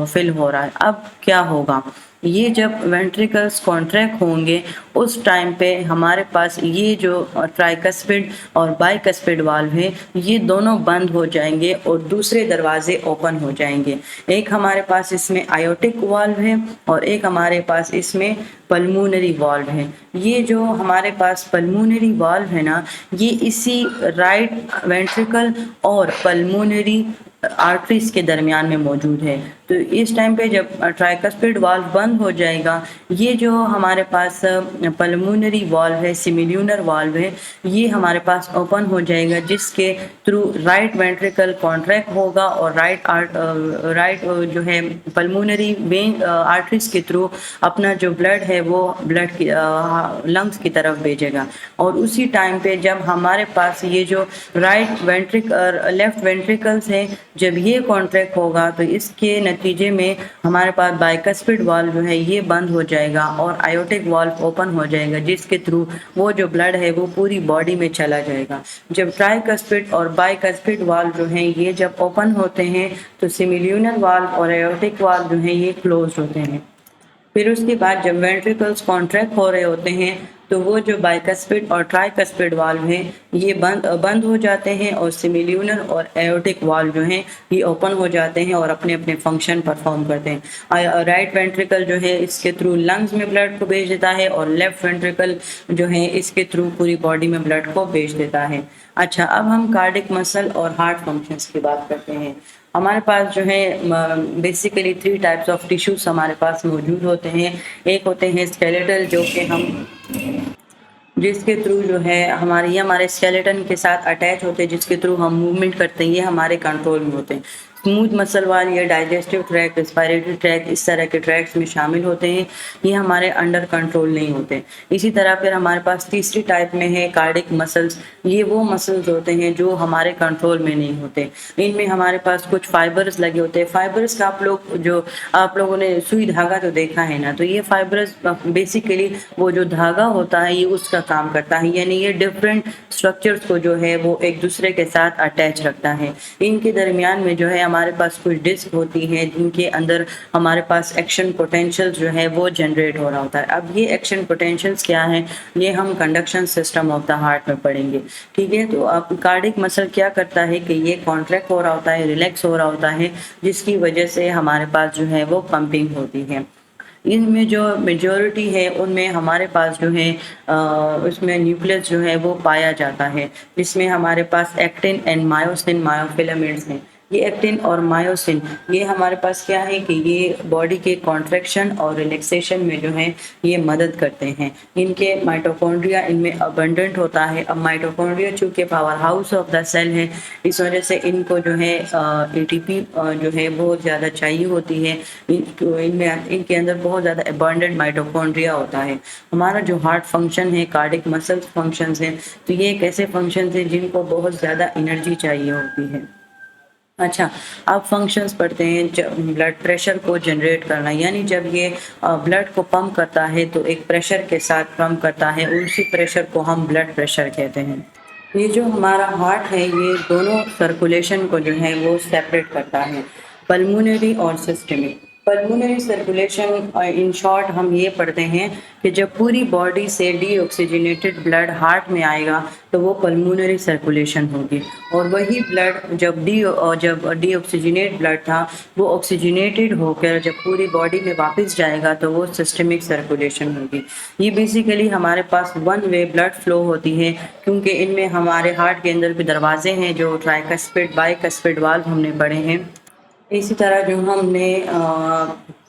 A: फिल हो रहा है। अब क्या होगा, ये जब वेंट्रिकल्स कॉन्ट्रैक्ट होंगे उस टाइम पे हमारे पास ये जो ट्राइकस्पिड और बाइकस्पिड वाल्व है ये दोनों बंद हो जाएंगे और दूसरे दरवाजे ओपन हो जाएंगे। एक हमारे पास इसमें आयोटिक वाल्व है और एक हमारे पास इसमें पल्मोनरी वाल्व है। ये जो हमारे पास पल्मोनरी वाल्व है ना, ये इसी राइट वेंट्रिकल और पल्मोनरी आर्टरीज के दरमियान में मौजूद है। तो इस टाइम पे जब ट्राइकस्पिड वाल्व बंद हो जाएगा, ये जो हमारे पास पल्मोनरी वाल्व है, सिमिल्यूनर वाल्व है, ये हमारे पास ओपन हो जाएगा, जिसके थ्रू राइट वेंट्रिकल कॉन्ट्रैक्ट होगा और राइट जो है पल्मोनरी वेन आर्टरीज के थ्रू अपना जो ब्लड है वो ब्लड की लंग्स की तरफ भेजेगा। और उसी टाइम पे जब हमारे पास ये जो लेफ्ट वेंट्रिकल्स है जब ये कॉन्ट्रैक्ट होगा तो इसके नतीजे में हमारे पास बाइकस्पिड वाल्व जो है ये बंद हो जाएगा और आयोटिक वाल्व ओपन हो जाएगा, जिसके थ्रू वो जो ब्लड है वो पूरी बॉडी में चला जाएगा। जब ट्राइकस्पिड और बाइकस्पिड वाल्व जो हैं ये जब ओपन होते हैं तो सिमिल्यूनर वाल्व और आयोटिक वाल्व जो है ये क्लोज होते हैं। फिर उसके बाद जब वेंट्रिकल्स कॉन्ट्रैक्ट हो रहे होते हैं तो वो जो बाइकस्पिड और ट्राइकस्पिड वाल्व हैं ये बंद हो जाते हैं और सिमिल्यूनर और एयोटिक वाल्व जो हैं ये ओपन हो जाते हैं और अपने अपने फंक्शन परफॉर्म करते हैं। राइट वेंट्रिकल जो है इसके थ्रू लंग्स में ब्लड को भेज देता है और लेफ्ट वेंट्रिकल जो है इसके थ्रू पूरी बॉडी में ब्लड को भेज देता है। अच्छा, अब हम कार्डिक मसल और हार्ट फंक्शंस की बात करते हैं। हमारे पास जो है बेसिकली 3 टाइप्स ऑफ टिश्यूज हमारे पास मौजूद होते हैं। एक होते हैं स्केलेटल, जो कि जिसके थ्रू जो है हमारे स्केलेटन के साथ अटैच होते हैं, जिसके थ्रू हम मूवमेंट करते हैं, ये हमारे कंट्रोल में होते हैं। स्मूथ मसल वाल या डाइजेस्टिव ट्रैक, रेस्पिरेटरी ट्रैक, इस तरह के ट्रैक्स में शामिल होते हैं, ये हमारे अंडर कंट्रोल नहीं होते। इसी तरह फिर हमारे पास तीसरी टाइप में है कार्डिक मसल्स। ये वो मसल्स होते हैं जो हमारे कंट्रोल में नहीं होते। इनमें हमारे पास कुछ फाइबर्स लगे होते हैं। फाइबर्स का आप लोगों ने सुई धागा तो देखा है ना, तो ये फाइबर्स बेसिकली वो जो धागा होता है ये उसका काम करता है, यानी ये डिफरेंट स्ट्रक्चर्स को जो है वो एक दूसरे के साथ अटैच रखता है। इनके दरमियान में जो है हमारे पास कुछ डिस्क होती हैं जिनके अंदर हमारे पास एक्शन पोटेंशियल जो है वो जनरेट हो रहा होता है। अब ये एक्शन पोटेंशियल्स क्या हैं, ये हम conduction system of the heart में पढ़ेंगे। ठीक है, तो अब कार्डिक मसल क्या करता है कि ये कॉन्ट्रैक्ट हो रहा होता है, रिलैक्स हो रहा होता है, जिसकी वजह से हमारे पास जो है वो पंपिंग होती है। इनमें जो मेजॉरिटी है उनमें हमारे पास जो है उसमें न्यूक्लियस जो है वो पाया जाता है, जिसमें हमारे पास एक्टिन एंड मायोसिन मायोफिलामेंट्स हैं। ये एक्टिन और मायोसिन ये हमारे पास क्या है कि ये बॉडी के कॉन्ट्रैक्शन और रिलैक्सेशन में जो है ये मदद करते हैं। इनके माइटोकॉन्ड्रिया इनमें अबंडेंट होता है। अब माइटोकॉन्ड्रिया चूँकि power house of the cell है, इस वजह से इनको जो है एटीपी जो है बहुत ज़्यादा चाहिए होती है। इनमें इनके अंदर बहुत ज़्यादा अबंडेंट माइटोकॉन्ड्रिया होता है। हमारा जो हार्ट फंक्शन है, कार्डिक मसल्स फंक्शंस हैं, तो ये एक ऐसे फंक्शंस हैं जिनको बहुत ज़्यादा एनर्जी चाहिए होती है। अच्छा, अब फंक्शंस पढ़ते हैं। जब ब्लड प्रेशर को जनरेट करना, यानी जब ये ब्लड को पंप करता है तो एक प्रेशर के साथ पंप करता है, उसी प्रेशर को हम ब्लड प्रेशर कहते हैं। ये जो हमारा हार्ट है ये दोनों सर्कुलेशन को जो है वो सेपरेट करता है, पल्मोनरी और systemic. Pulmonary circulation in short हम ये पढ़ते हैं कि जब पूरी बॉडी से डीऑक्सीजनेटेड ब्लड हार्ट में आएगा तो वो पल्मोनरी सर्कुलेशन होगी, और वही ब्लड जब डीऑक्सीजनेट ब्लड था वो ऑक्सीजनेटेड होकर जब पूरी बॉडी में वापस जाएगा तो वो सिस्टमिक सर्कुलेशन होगी। ये बेसिकली हमारे पास वन वे ब्लड फ्लो होती है, क्योंकि इनमें हमारे हार्ट के अंदर भी दरवाजे हैं जो ट्राइकस्पिड बाइकस्पिड वाल्व हमने पढ़े हैं। इसी तरह जो हमने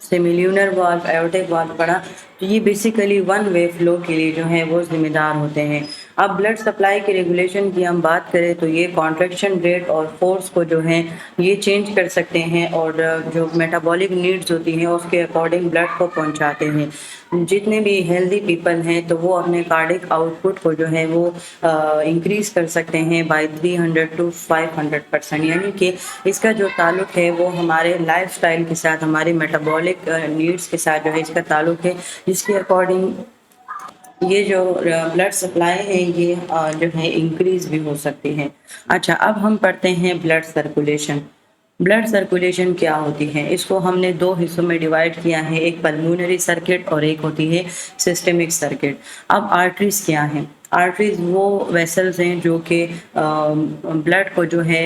A: सेमिल्यूनर वाल्व, एओर्टिक वाल्व पढ़ा, तो ये बेसिकली वन वे फ्लो के लिए जो है वो जिम्मेदार होते हैं। अब ब्लड सप्लाई के रेगुलेशन की हम बात करें तो ये कॉन्ट्रैक्शन रेट और फोर्स को जो है ये चेंज कर सकते हैं, और जो मेटाबॉलिक नीड्स होती हैं उसके अकॉर्डिंग ब्लड को पहुंचाते हैं। जितने भी हेल्दी पीपल हैं तो वो अपने कार्डिक आउटपुट को जो है वो इंक्रीज़ कर सकते हैं बाय 300 to 500%, यानी कि इसका जो ताल्लुक है वो हमारे लाइफस्टाइल के साथ, हमारे मेटाबॉलिक नीड्स के साथ जो है इसका ताल्लुक है, जिसके अकॉर्डिंग ये जो ब्लड सप्लाई है ये जो है इंक्रीज भी हो सकती है। अच्छा, अब हम पढ़ते हैं ब्लड सर्कुलेशन। ब्लड सर्कुलेशन क्या होती है, इसको हमने दो हिस्सों में डिवाइड किया है, एक पल्मोनरी सर्किट और एक होती है सिस्टमिक सर्किट। अब आर्टरीज क्या हैं? आर्टरीज वो वेसल्स हैं जो कि ब्लड को जो है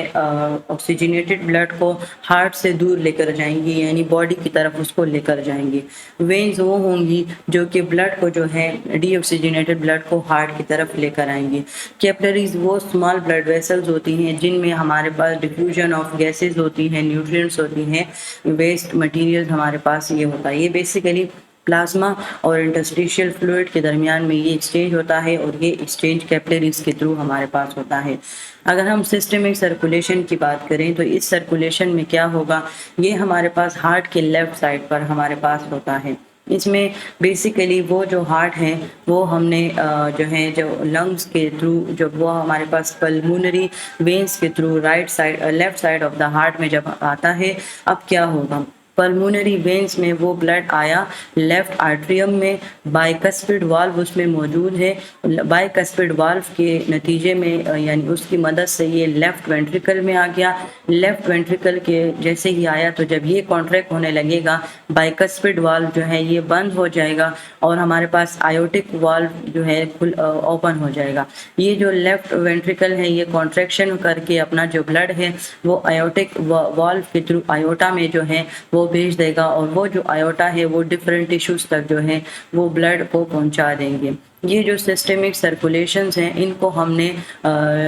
A: ऑक्सीजनेटेड ब्लड को हार्ट से दूर लेकर जाएंगी, यानी बॉडी की तरफ उसको लेकर जाएंगी। वेन्स वो होंगी जो कि ब्लड को जो है डीऑक्सीजनेटेड ब्लड को हार्ट की तरफ लेकर आएंगी। कैपिलरीज वो स्मॉल ब्लड वेसल्स होती हैं जिनमें हमारे पास डिफ्यूजन ऑफ गैसेज होती हैं, न्यूट्रिएंट्स होती हैं, वेस्ट मटेरियल हमारे पास ये होता है। ये बेसिकली प्लाज्मा और इंटरस्टिशियल फ्लूइड के दरमियान में ये एक्सचेंज होता है, और ये एक्सचेंज कैपिलरीज के थ्रू हमारे पास होता है। अगर हम सिस्टमिक सर्कुलेशन की बात करें तो इस सर्कुलेशन में क्या होगा, ये हमारे पास हार्ट के लेफ्ट साइड पर हमारे पास होता है। इसमें बेसिकली वो जो हार्ट है वो हमने जो लंग्स के थ्रू जब वो हमारे पास पल्मोनरी वेन्स के through left side of the heart में जब आता है, अब क्या होगा, पल्मोनरी वेन्स में वो ब्लड आया, लेफ्ट आर्ट्रियम में बाइकस्पिड वाल्व उसमें मौजूद है। बाइकस्पिड वाल्व के नतीजे में यानी उसकी मदद से ये लेफ्ट वेंट्रिकल में आ गया। लेफ्ट वेंट्रिकल के जैसे ही आया तो जब ये कॉन्ट्रैक्ट होने लगेगा बाइकस्पिड वाल्व जो है ये बंद हो जाएगा, और हमारे पास आयोटिक वाल्व जो है ओपन हो जाएगा। ये जो लेफ्ट वेंट्रिकल है ये कॉन्ट्रैक्शन करके अपना जो ब्लड है वो आयोटिक वाल्व के थ्रू आयोटा में जो है वो भेज देगा, और वो जो आयोटा है वो डिफरेंट टिश्यूज तक जो है वो ब्लड को पहुंचा देंगे। ये जो सिस्टमिक सर्कुलेशंस हैं इनको हमने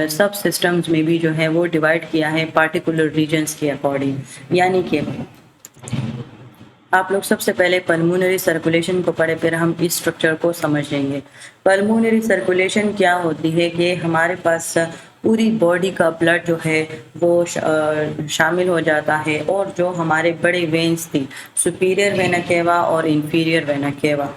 A: सब सिस्टम्स में भी जो है वो डिवाइड किया है पार्टिकुलर रीजन्स के अकॉर्डिंग, यानी कि आप लोग सबसे पहले पल्मोनरी सर्कुलेशन को पढ़े, फिर हम इस स्ट्रक्चर को समझ लेंगे। पल्मोनरी सर्कुलेशन क्या होती है कि हमारे पास पूरी बॉडी का ब्लड जो है वो शामिल हो जाता है, और जो हमारे बड़े वेन्स थी, सुपीरियर वेना केवा और inferior vena cava.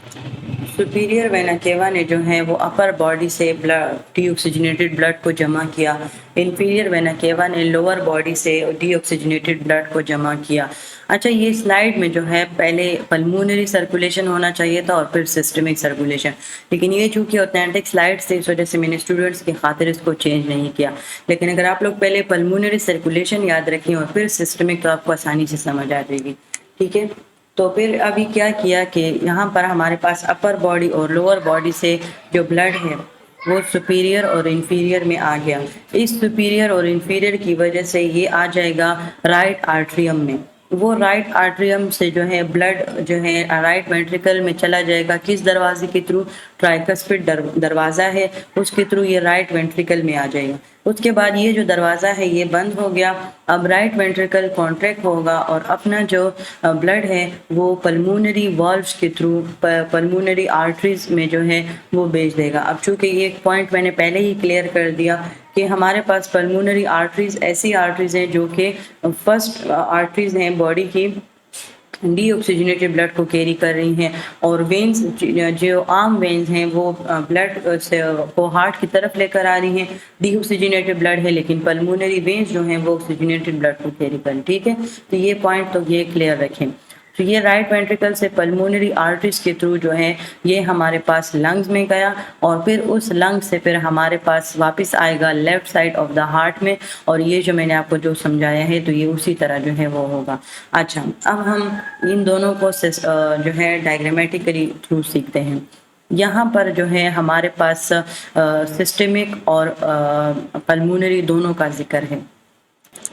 A: Superior vena cava ने जो है वो अपर बॉडी से ब्लड डीऑक्सीजनेटेड ब्लड को जमा किया। इंफीरियर वेना केवा ने लोअर बॉडी से डीऑक्सीजनेटेड ब्लड को जमा किया। अच्छा, ये स्लाइड में जो है पहले पल्मोनरी सर्कुलेशन होना चाहिए था और फिर सिस्टमिक सर्कुलेशन, लेकिन ये चूंकि ऑथेंटिक स्लाइड से इस वजह से मैंने स्टूडेंट्स की खातिर इसको चेंज नहीं किया। लेकिन अगर आप लोग पहले पल्मोनरी सर्कुलेशन याद रखें और फिर सिस्टमिक, तो आपको आसानी से समझ आ जाएगी। ठीक है, तो फिर अभी क्या किया कि यहाँ पर हमारे पास अपर बॉडी और लोअर बॉडी से जो ब्लड है वो सुपीरियर और इंफीरियर में आ गया। इस सुपीरियर और इंफीरियर की वजह से ये आ जाएगा राइट आर्ट्रियम में। वो राइट आर्ट्रियम से जो है ब्लड जो है राइट वेंट्रिकल में चला जाएगा। किस दरवाजे के थ्रू? ट्राइकस्पिड दरवाज़ा है, उसके थ्रू ये राइट वेंट्रिकल में आ जाएगा। उसके बाद ये जो दरवाज़ा है ये बंद हो गया। अब राइट वेंट्रिकल कॉन्ट्रैक्ट होगा और अपना जो ब्लड है वो पल्मोनरी वॉल्व्स के थ्रू पल्मोनरी आर्टरीज में जो है वो भेज देगा। अब चूँकि ये एक पॉइंट मैंने पहले ही क्लियर कर दिया कि हमारे पास पल्मोनरी आर्टरीज ऐसी आर्टरीज हैं जो कि फर्स्ट आर्टरीज हैं बॉडी की, डीऑक्सीजनेटेड ब्लड को कैरी कर रही हैं, और वेन्स जो आर्म वेन्स हैं वो ब्लड को हार्ट की तरफ लेकर आ रही हैं। डीऑक्सीजनेटेड ब्लड है, लेकिन पल्मोनरी वेन्स जो हैं वो ऑक्सीजनेटेड ब्लड को कैरी कर रही हैं। ठीक है, तो ये पॉइंट तो ये क्लियर रखें। तो ये राइट वेंट्रिकल से पल्मोनरी आर्टरीज के थ्रू जो है ये हमारे पास लंग्स में गया, और फिर उस लंग से फिर हमारे पास वापस आएगा left side of the heart में। और ये जो मैंने आपको जो समझाया है तो ये उसी तरह जो है वो होगा। अच्छा, अब हम इन दोनों को जो है डायग्रामेटिकली थ्रू सीखते हैं। यहाँ पर जो है हमारे पास सिस्टमिक और पल्मोनरी दोनों का जिक्र है।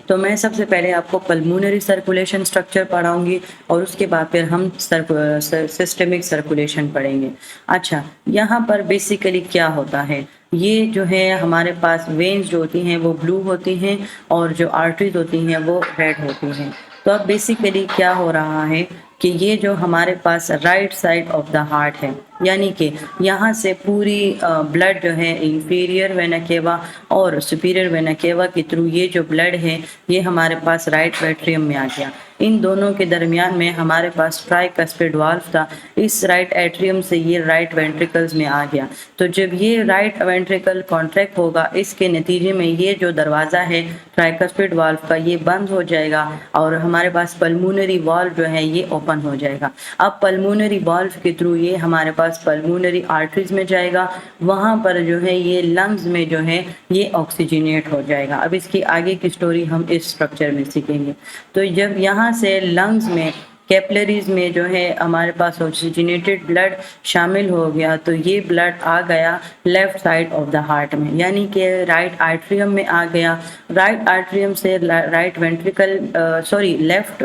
A: तो मैं सबसे पहले आपको पल्मोनरी सर्कुलेशन स्ट्रक्चर पढ़ाऊंगी और उसके बाद फिर हम सिस्टमिक सर्कुलेशन पढ़ेंगे। अच्छा, यहाँ पर बेसिकली क्या होता है, ये जो है हमारे पास वेन्स जो होती हैं वो ब्लू होती हैं और जो आर्टरीज होती हैं वो रेड होती हैं। तो अब बेसिकली क्या हो रहा है कि ये जो हमारे पास right side of the heart है, यानी कि यहाँ से पूरी ब्लड जो है इंफीरियर वेना केवा और सुपीरियर वेना केवा के थ्रू ये जो ब्लड है ये हमारे पास राइट एट्रियम में आ गया। इन दोनों के दरमियान में हमारे पास ट्राइकस्पिड वाल्व था। इस राइट एट्रियम से ये राइट वेंट्रिकल्स में आ गया। तो जब ये राइट वेंट्रिकल कॉन्ट्रैक्ट होगा, इसके नतीजे में ये जो दरवाज़ा है ट्राइकस्पिड वाल्व का ये बंद हो जाएगा और हमारे पास पल्मोनरी वाल्व जो है ये ओपन हो जाएगा। अब पल्मोनरी वाल्व के थ्रू ये हमारे पास पल्मोनरी आर्टरीज में जाएगा, वहाँ पर जो है ये लंग्स में जो है ये ऑक्सीजनेट हो जाएगा। अब इसकी आगे की स्टोरी हम इस स्ट्रक्चर में सीखेंगे। तो जब यहाँ से लंग्स में कैपिलरीज में जो है हमारे पास ऑक्सीजनेटेड ब्लड शामिल हो गया, तो ये ब्लड आ गया left side of the heart में, यानी कि राइट आर्ट्रियम में आ गया। राइट आर्ट्रियम से राइट वेंट्रिकल लेफ्ट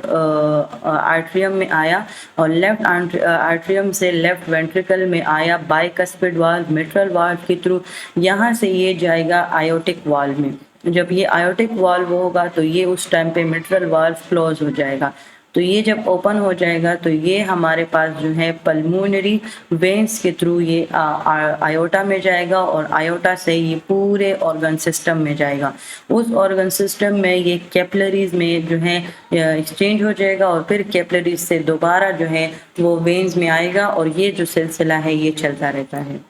A: आर्ट्रियम में आया और लेफ्ट आर्ट्रियम से लेफ्ट वेंट्रिकल में आया बाइकस्पिड वाल्व मिट्रल वाल्व के थ्रू। यहाँ से ये जाएगा आयोटिक वाल्व में। जब ये आयोटिक वाल्व होगा तो ये उस टाइम पे मिट्रल वाल्व क्लोज हो जाएगा। तो ये जब ओपन हो जाएगा तो ये हमारे पास जो है पल्मोनरी वेन्स के थ्रू ये आयोटा में जाएगा और आयोटा से ये पूरे ऑर्गन सिस्टम में जाएगा। उस ऑर्गन सिस्टम में ये कैपिलरीज में जो है एक्सचेंज हो जाएगा और फिर कैपिलरीज से दोबारा जो है वो वेन्स में आएगा और ये जो सिलसिला है ये चलता रहता है।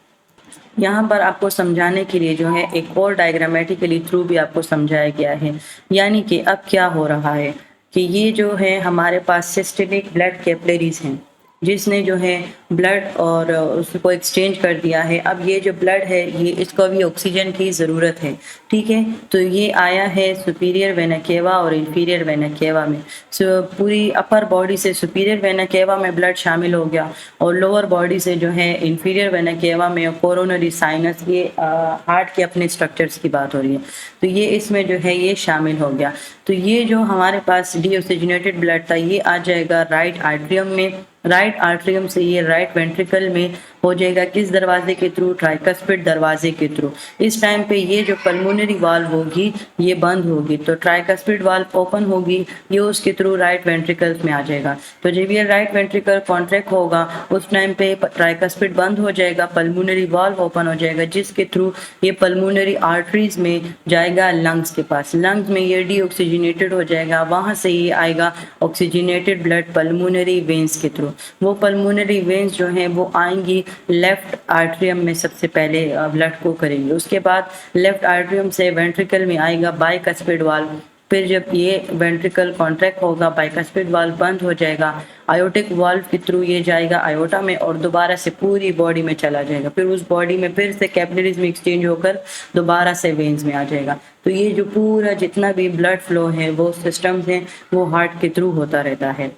A: यहाँ पर आपको समझाने के लिए जो है एक और डायग्रामेटिकली थ्रू भी आपको समझाया गया है। यानी कि अब क्या हो रहा है कि ये जो है हमारे पास सिस्टेमिक ब्लड कैपिलरीज हैं जिसने जो है ब्लड और उसको एक्सचेंज कर दिया है। अब ये जो ब्लड है ये इसको भी ऑक्सीजन की ज़रूरत है, ठीक है। तो ये आया है सुपीरियर वेना केवा और इंफीरियर वेना केवा में। पूरी अपर बॉडी से सुपीरियर वेना केवा में ब्लड शामिल हो गया और लोअर बॉडी से जो है इंफीरियर वेना केवा में कोरोनरी साइनस, ये हार्ट के अपने स्ट्रक्चर्स की बात हो रही है, तो ये इसमें जो है ये शामिल हो गया। तो ये जो हमारे पास डीऑक्सीजनेटेड ब्लड था ये आ जाएगा राइट आर्ट्रियम में। राइट आर्टरियम से ये राइट वेंट्रिकल में हो जाएगा। किस दरवाजे के थ्रू? ट्राइकस्पिड दरवाजे के थ्रू। इस टाइम पे ये जो पल्मोनरी वाल्व होगी ये बंद होगी, तो ट्राइकस्पिड वाल्व ओपन होगी, ये उसके थ्रू राइट वेंट्रिकल्स में आ जाएगा। तो जब ये राइट वेंट्रिकल कॉन्ट्रैक्ट होगा उस टाइम पे ट्राइकस्पिड बंद हो जाएगा, पल्मोनरी वाल्व ओपन हो जाएगा, जिसके थ्रू ये पल्मोनरी आर्टरीज में जाएगा लंग्स के पास। लंग्स में ये डीऑक्सीजनेटेड हो जाएगा, वहां से ये आएगा ऑक्सीजनेटेड ब्लड पल्मोनरी वेन्स के थ्रू। वो पल्मोनरी वेन्स जो हैं वो आएंगी लेफ्ट आर्टरियम में, सबसे पहले ब्लड को करेंगे। उसके बाद लेफ्ट आर्टरियम से वेंट्रिकल में आएगा बाइकस्पिड वाल्व। फिर जब ये वेंट्रिकल कॉन्ट्रैक्ट होगा, बाइकस्पिड वाल्व बंद हो जाएगा, आयोटिक वाल्व के थ्रू ये जाएगा आयोटा में और दोबारा से पूरी बॉडी में चला जाएगा। फिर उस बॉडी में फिर से कैपिलरीज में एक्सचेंज होकर दोबारा से वेन्स में आ जाएगा। तो ये जो पूरा जितना भी ब्लड फ्लो है वो सिस्टम है वो हार्ट के थ्रू होता रहता है।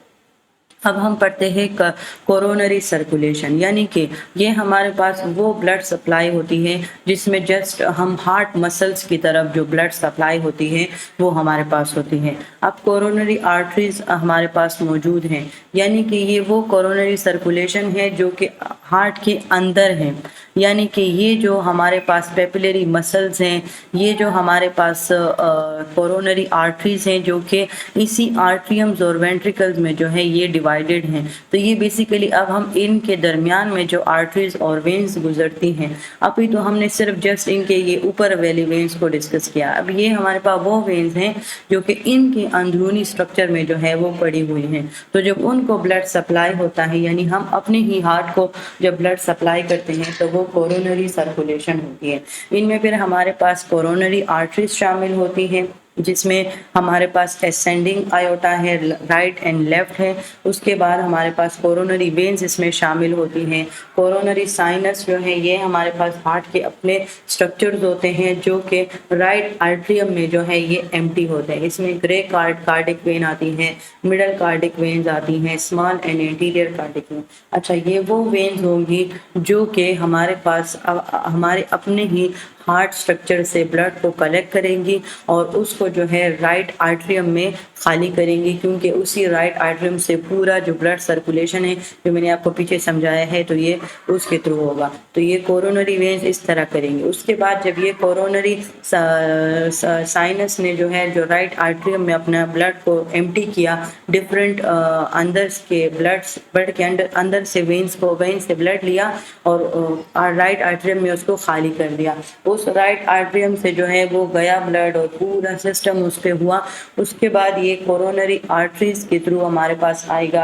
A: अब हम पढ़ते हैं कोरोनरी सर्कुलेशन, यानी कि ये हमारे पास वो ब्लड सप्लाई होती है जिसमें जस्ट हम हार्ट मसल्स की तरफ जो ब्लड सप्लाई होती है वो हमारे पास होती है। अब कोरोनरी आर्टरीज हमारे पास मौजूद हैं, यानी कि ये वो कोरोनरी सर्कुलेशन है जो कि हार्ट के अंदर है। यानी कि ये जो हमारे पास पेपिलरी मसल्स हैं, ये जो हमारे पास कोरोनरी आर्टरीज हैं जो कि इसी आर्टरियम्स और वेंट्रिकल्स में जो है ये डिवाइडेड हैं। तो ये बेसिकली अब हम इनके दरमियान में जो आर्टरीज और वेन्स गुजरती हैं, अभी तो हमने सिर्फ जस्ट इनके ये ऊपर वाली वेन्स को डिस्कस किया। अब ये हमारे पास वो वेन्स हैं जो कि इनके अंदरूनी स्ट्रक्चर में जो है वो पड़ी हुई हैं। तो जब उनको ब्लड सप्लाई होता है, यानी हम अपने ही हार्ट को जब ब्लड सप्लाई करते हैं तो वो कोरोनरी सर्कुलेशन होती है। इनमें फिर हमारे पास कोरोनरी आर्टरीज शामिल होती हैं जिसमें हमारे पास एसेंडिंग आयोटा है, राइट एंड लेफ्ट है। उसके बाद हमारे पास कोरोनरी वेन्स इसमें शामिल होती हैं। कोरोनरी साइनस जो है ये हमारे पास हार्ट के अपने स्ट्रक्चर्स होते हैं जो कि राइट आर्टरियम में जो है ये एम्प्टी होते हैं। इसमें ग्रे कार्डिक वेन आती है, मिडल कार्डिक वेन्स आती हैं, small and anterior cardiac when. अच्छा, ये वो वेन्स होंगी जो कि हमारे पास हमारे अपने ही हार्ट स्ट्रक्चर से ब्लड को कलेक्ट करेंगी और उसको जो है राइट आर्टरियम में खाली करेंगी, क्योंकि उसी राइट आर्टरियम से पूरा जो ब्लड सर्कुलेशन है जो मैंने आपको पीछे समझाया है तो ये उसके थ्रू होगा। तो ये कोरोनरी वेन्स इस तरह करेंगे। उसके बाद जब ये कोरोनरी साइनस ने जो है जो राइट आर्टरियम में अपना ब्लड को एम्प्टी किया, डिफरेंट अंदर के ब्लड के अंदर से वेन्स से ब्लड लिया और राइट आर्टरियम में उसको खाली कर दिया। उस राइट आर्टरियम से जो है वो गया ब्लड और पूरा सिस्टम उस पे हुआ। उसके बाद ये कोरोनरी आर्टरीज के थ्रू हमारे पास आएगा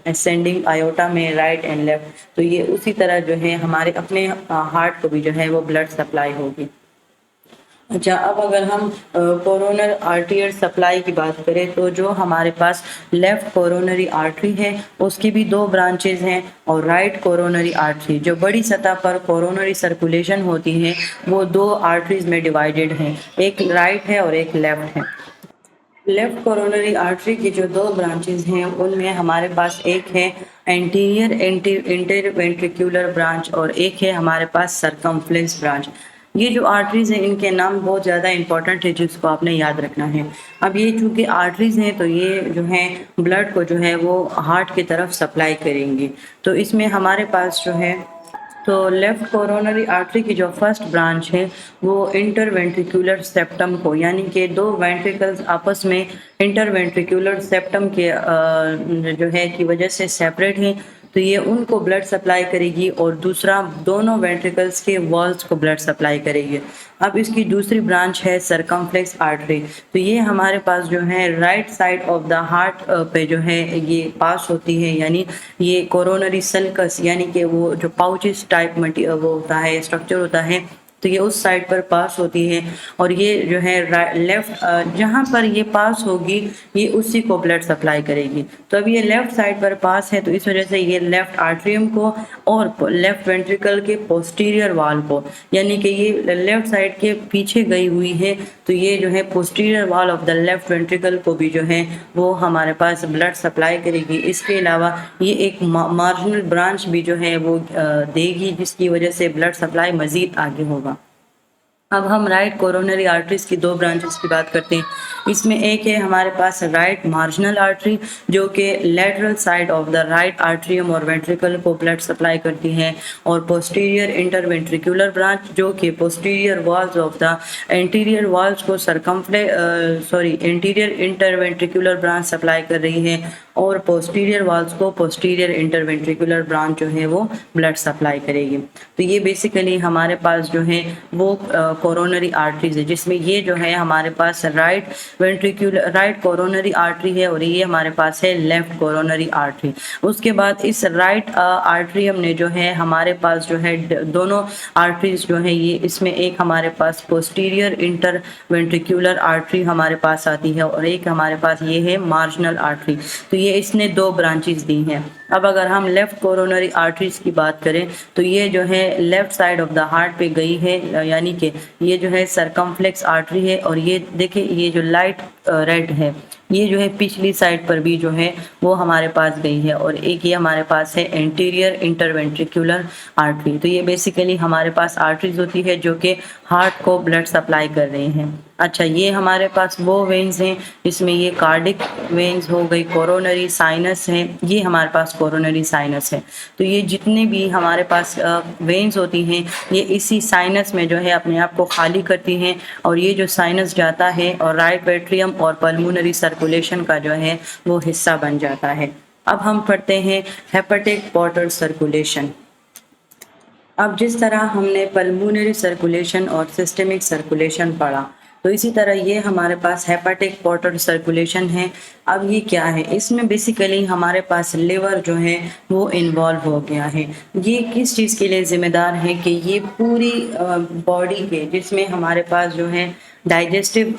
A: असेंडिंग आयोटा में राइट एंड लेफ्ट। तो ये उसी तरह जो है हमारे अपने हार्ट को भी जो है वो ब्लड सप्लाई होगी। अच्छा, अब अगर हम कोरोनर आर्टियर सप्लाई की बात करें तो जो हमारे पास लेफ्ट कोरोनरी आर्टरी है उसकी भी दो ब्रांचेज हैं और राइट कोरोनरी आर्टरी जो बड़ी सतह पर कोरोनरी सर्कुलेशन होती है वो दो आर्टरीज में डिवाइडेड हैं, एक राइट है और एक लेफ्ट है। लेफ्ट कोरोनरी आर्टरी की जो दो ब्रांचेज हैं उनमें हमारे पास एक है एंटीरियर इंटरवेंट्रिकुलर ब्रांच और एक है हमारे पास सर्कमफ्लेक्स ब्रांच। ये जो आर्टरीज हैं इनके नाम बहुत ज़्यादा इंपॉर्टेंट है जिसको आपने याद रखना है। अब ये चूँकि आर्टरीज हैं तो ये जो है ब्लड को जो है वो हार्ट की तरफ सप्लाई करेंगी। तो इसमें हमारे पास जो है तो लेफ्ट कोरोनरी आर्टरी की जो फर्स्ट ब्रांच है वो इंटरवेंट्रिकुलर सेप्टम को, यानी कि दो वेंट्रिकल्स आपस में इंटरवेंट्रिकुलर सेप्टम के जो है की वजह से सेपरेट हैं, तो ये उनको ब्लड सप्लाई करेगी और दूसरा दोनों वेंट्रिकल्स के वॉल्स को ब्लड सप्लाई करेगी। अब इसकी दूसरी ब्रांच है सर्कमफ्लेक्स आर्टरी। तो ये हमारे पास जो है right side of the heart पे जो है ये पास होती है, यानी ये कोरोनरी सल्कस यानी कि वो जो पाउचेस टाइप वो होता है स्ट्रक्चर होता है तो ये उस साइड पर पास होती है और ये जो है लेफ्ट जहाँ पर ये पास होगी ये उसी को ब्लड सप्लाई करेगी। तो अब ये लेफ्ट साइड पर पास है तो इस वजह से ये लेफ्ट आर्टरियम को और लेफ्ट वेंट्रिकल के पोस्टीरियर वाल को, यानी कि ये लेफ्ट साइड के पीछे गई हुई है तो ये जो है posterior wall of the left ventricle को भी जो है वो हमारे पास ब्लड सप्लाई करेगी। इसके अलावा ये एक मार्जिनल ब्रांच भी जो है वो देगी जिसकी वजह से ब्लड सप्लाई मज़ीद आगे होगा। अब हम राइट कोरोनरी आर्टरीज की दो ब्रांचेस की बात करते हैं। इसमें एक है हमारे पास राइट मार्जिनल आर्टरी, जो कि lateral side of the right atrium और वेंट्रिकल को ब्लड सप्लाई करती है, और पोस्टीरियर इंटरवेंट्रिकुलर ब्रांच जो कि posterior walls of the anterior walls को एंटीरियर इंटरवेंट्रिकुलर ब्रांच सप्लाई कर रही है, और पोस्टीरियर वॉल्स को पोस्टीरियर इंटरवेंट्रिकुलर ब्रांच जो है वो ब्लड सप्लाई करेगी। तो ये बेसिकली हमारे पास जो है वो कोरोनरी आर्टरीज है, जिसमें ये जो है हमारे पास राइट कोरोनरी आर्टरी है, और ये हमारे पास है लेफ्ट कोरोनरी आर्टरी। उसके बाद इस राइट आर्टरियम ने जो है हमारे पास जो है दोनों आर्टरीज जो है ये, इसमें एक हमारे पास पोस्टीरियर इंटरवेंट्रिकुलर आर्टरी हमारे पास आती है, और एक हमारे पास ये है मार्जिनल आर्टरी। तो ये इसने दो ब्रांचेस दी हैं। अब अगर हम लेफ्ट कोरोनरी आर्टरीज की बात करें तो ये जो है left side of the heart पे गई है, यानी कि ये जो है सरकमफ्लेक्स आर्टरी है, और ये देखिए ये जो लाइट रेड है ये जो है पिछली साइड पर भी जो है वो हमारे पास गई है, और एक ये हमारे पास है एंटीरियर इंटरवेंट्रिकुलर आर्टरी। तो ये बेसिकली हमारे पास आर्टरीज होती है जो कि हार्ट को ब्लड सप्लाई कर रही हैं। अच्छा, ये हमारे पास वो वेन्स हैं इसमें ये कार्डिक वेन्स हो गई, कोरोनरी साइनस है, ये हमारे पास कोरोनरी साइनस है। तो ये जितने भी हमारे पास वेन्स होती हैं ये इसी साइनस में जो है अपने आप को खाली करती हैं, और ये जो साइनस जाता है और राइट एट्रियम और पल्मोनरी सर्कुलेशन का जो है वो हिस्सा बन जाता है। अब हम पढ़ते हैं हेपेटिक पोर्टल सर्कुलेशन। अब जिस तरह हमने पल्मोनरी सर्कुलेशन और सिस्टमिक सर्कुलेशन पढ़ा, तो इसी तरह ये हमारे पास हेपेटिक पोर्टल सर्कुलेशन है। अब ये क्या है, इसमें बेसिकली हमारे पास लिवर जो है वो इन्वॉल्व हो गया है। ये किस चीज़ के लिए ज़िम्मेदार है कि ये पूरी बॉडी के, जिसमें हमारे पास जो है डाइजेस्टिव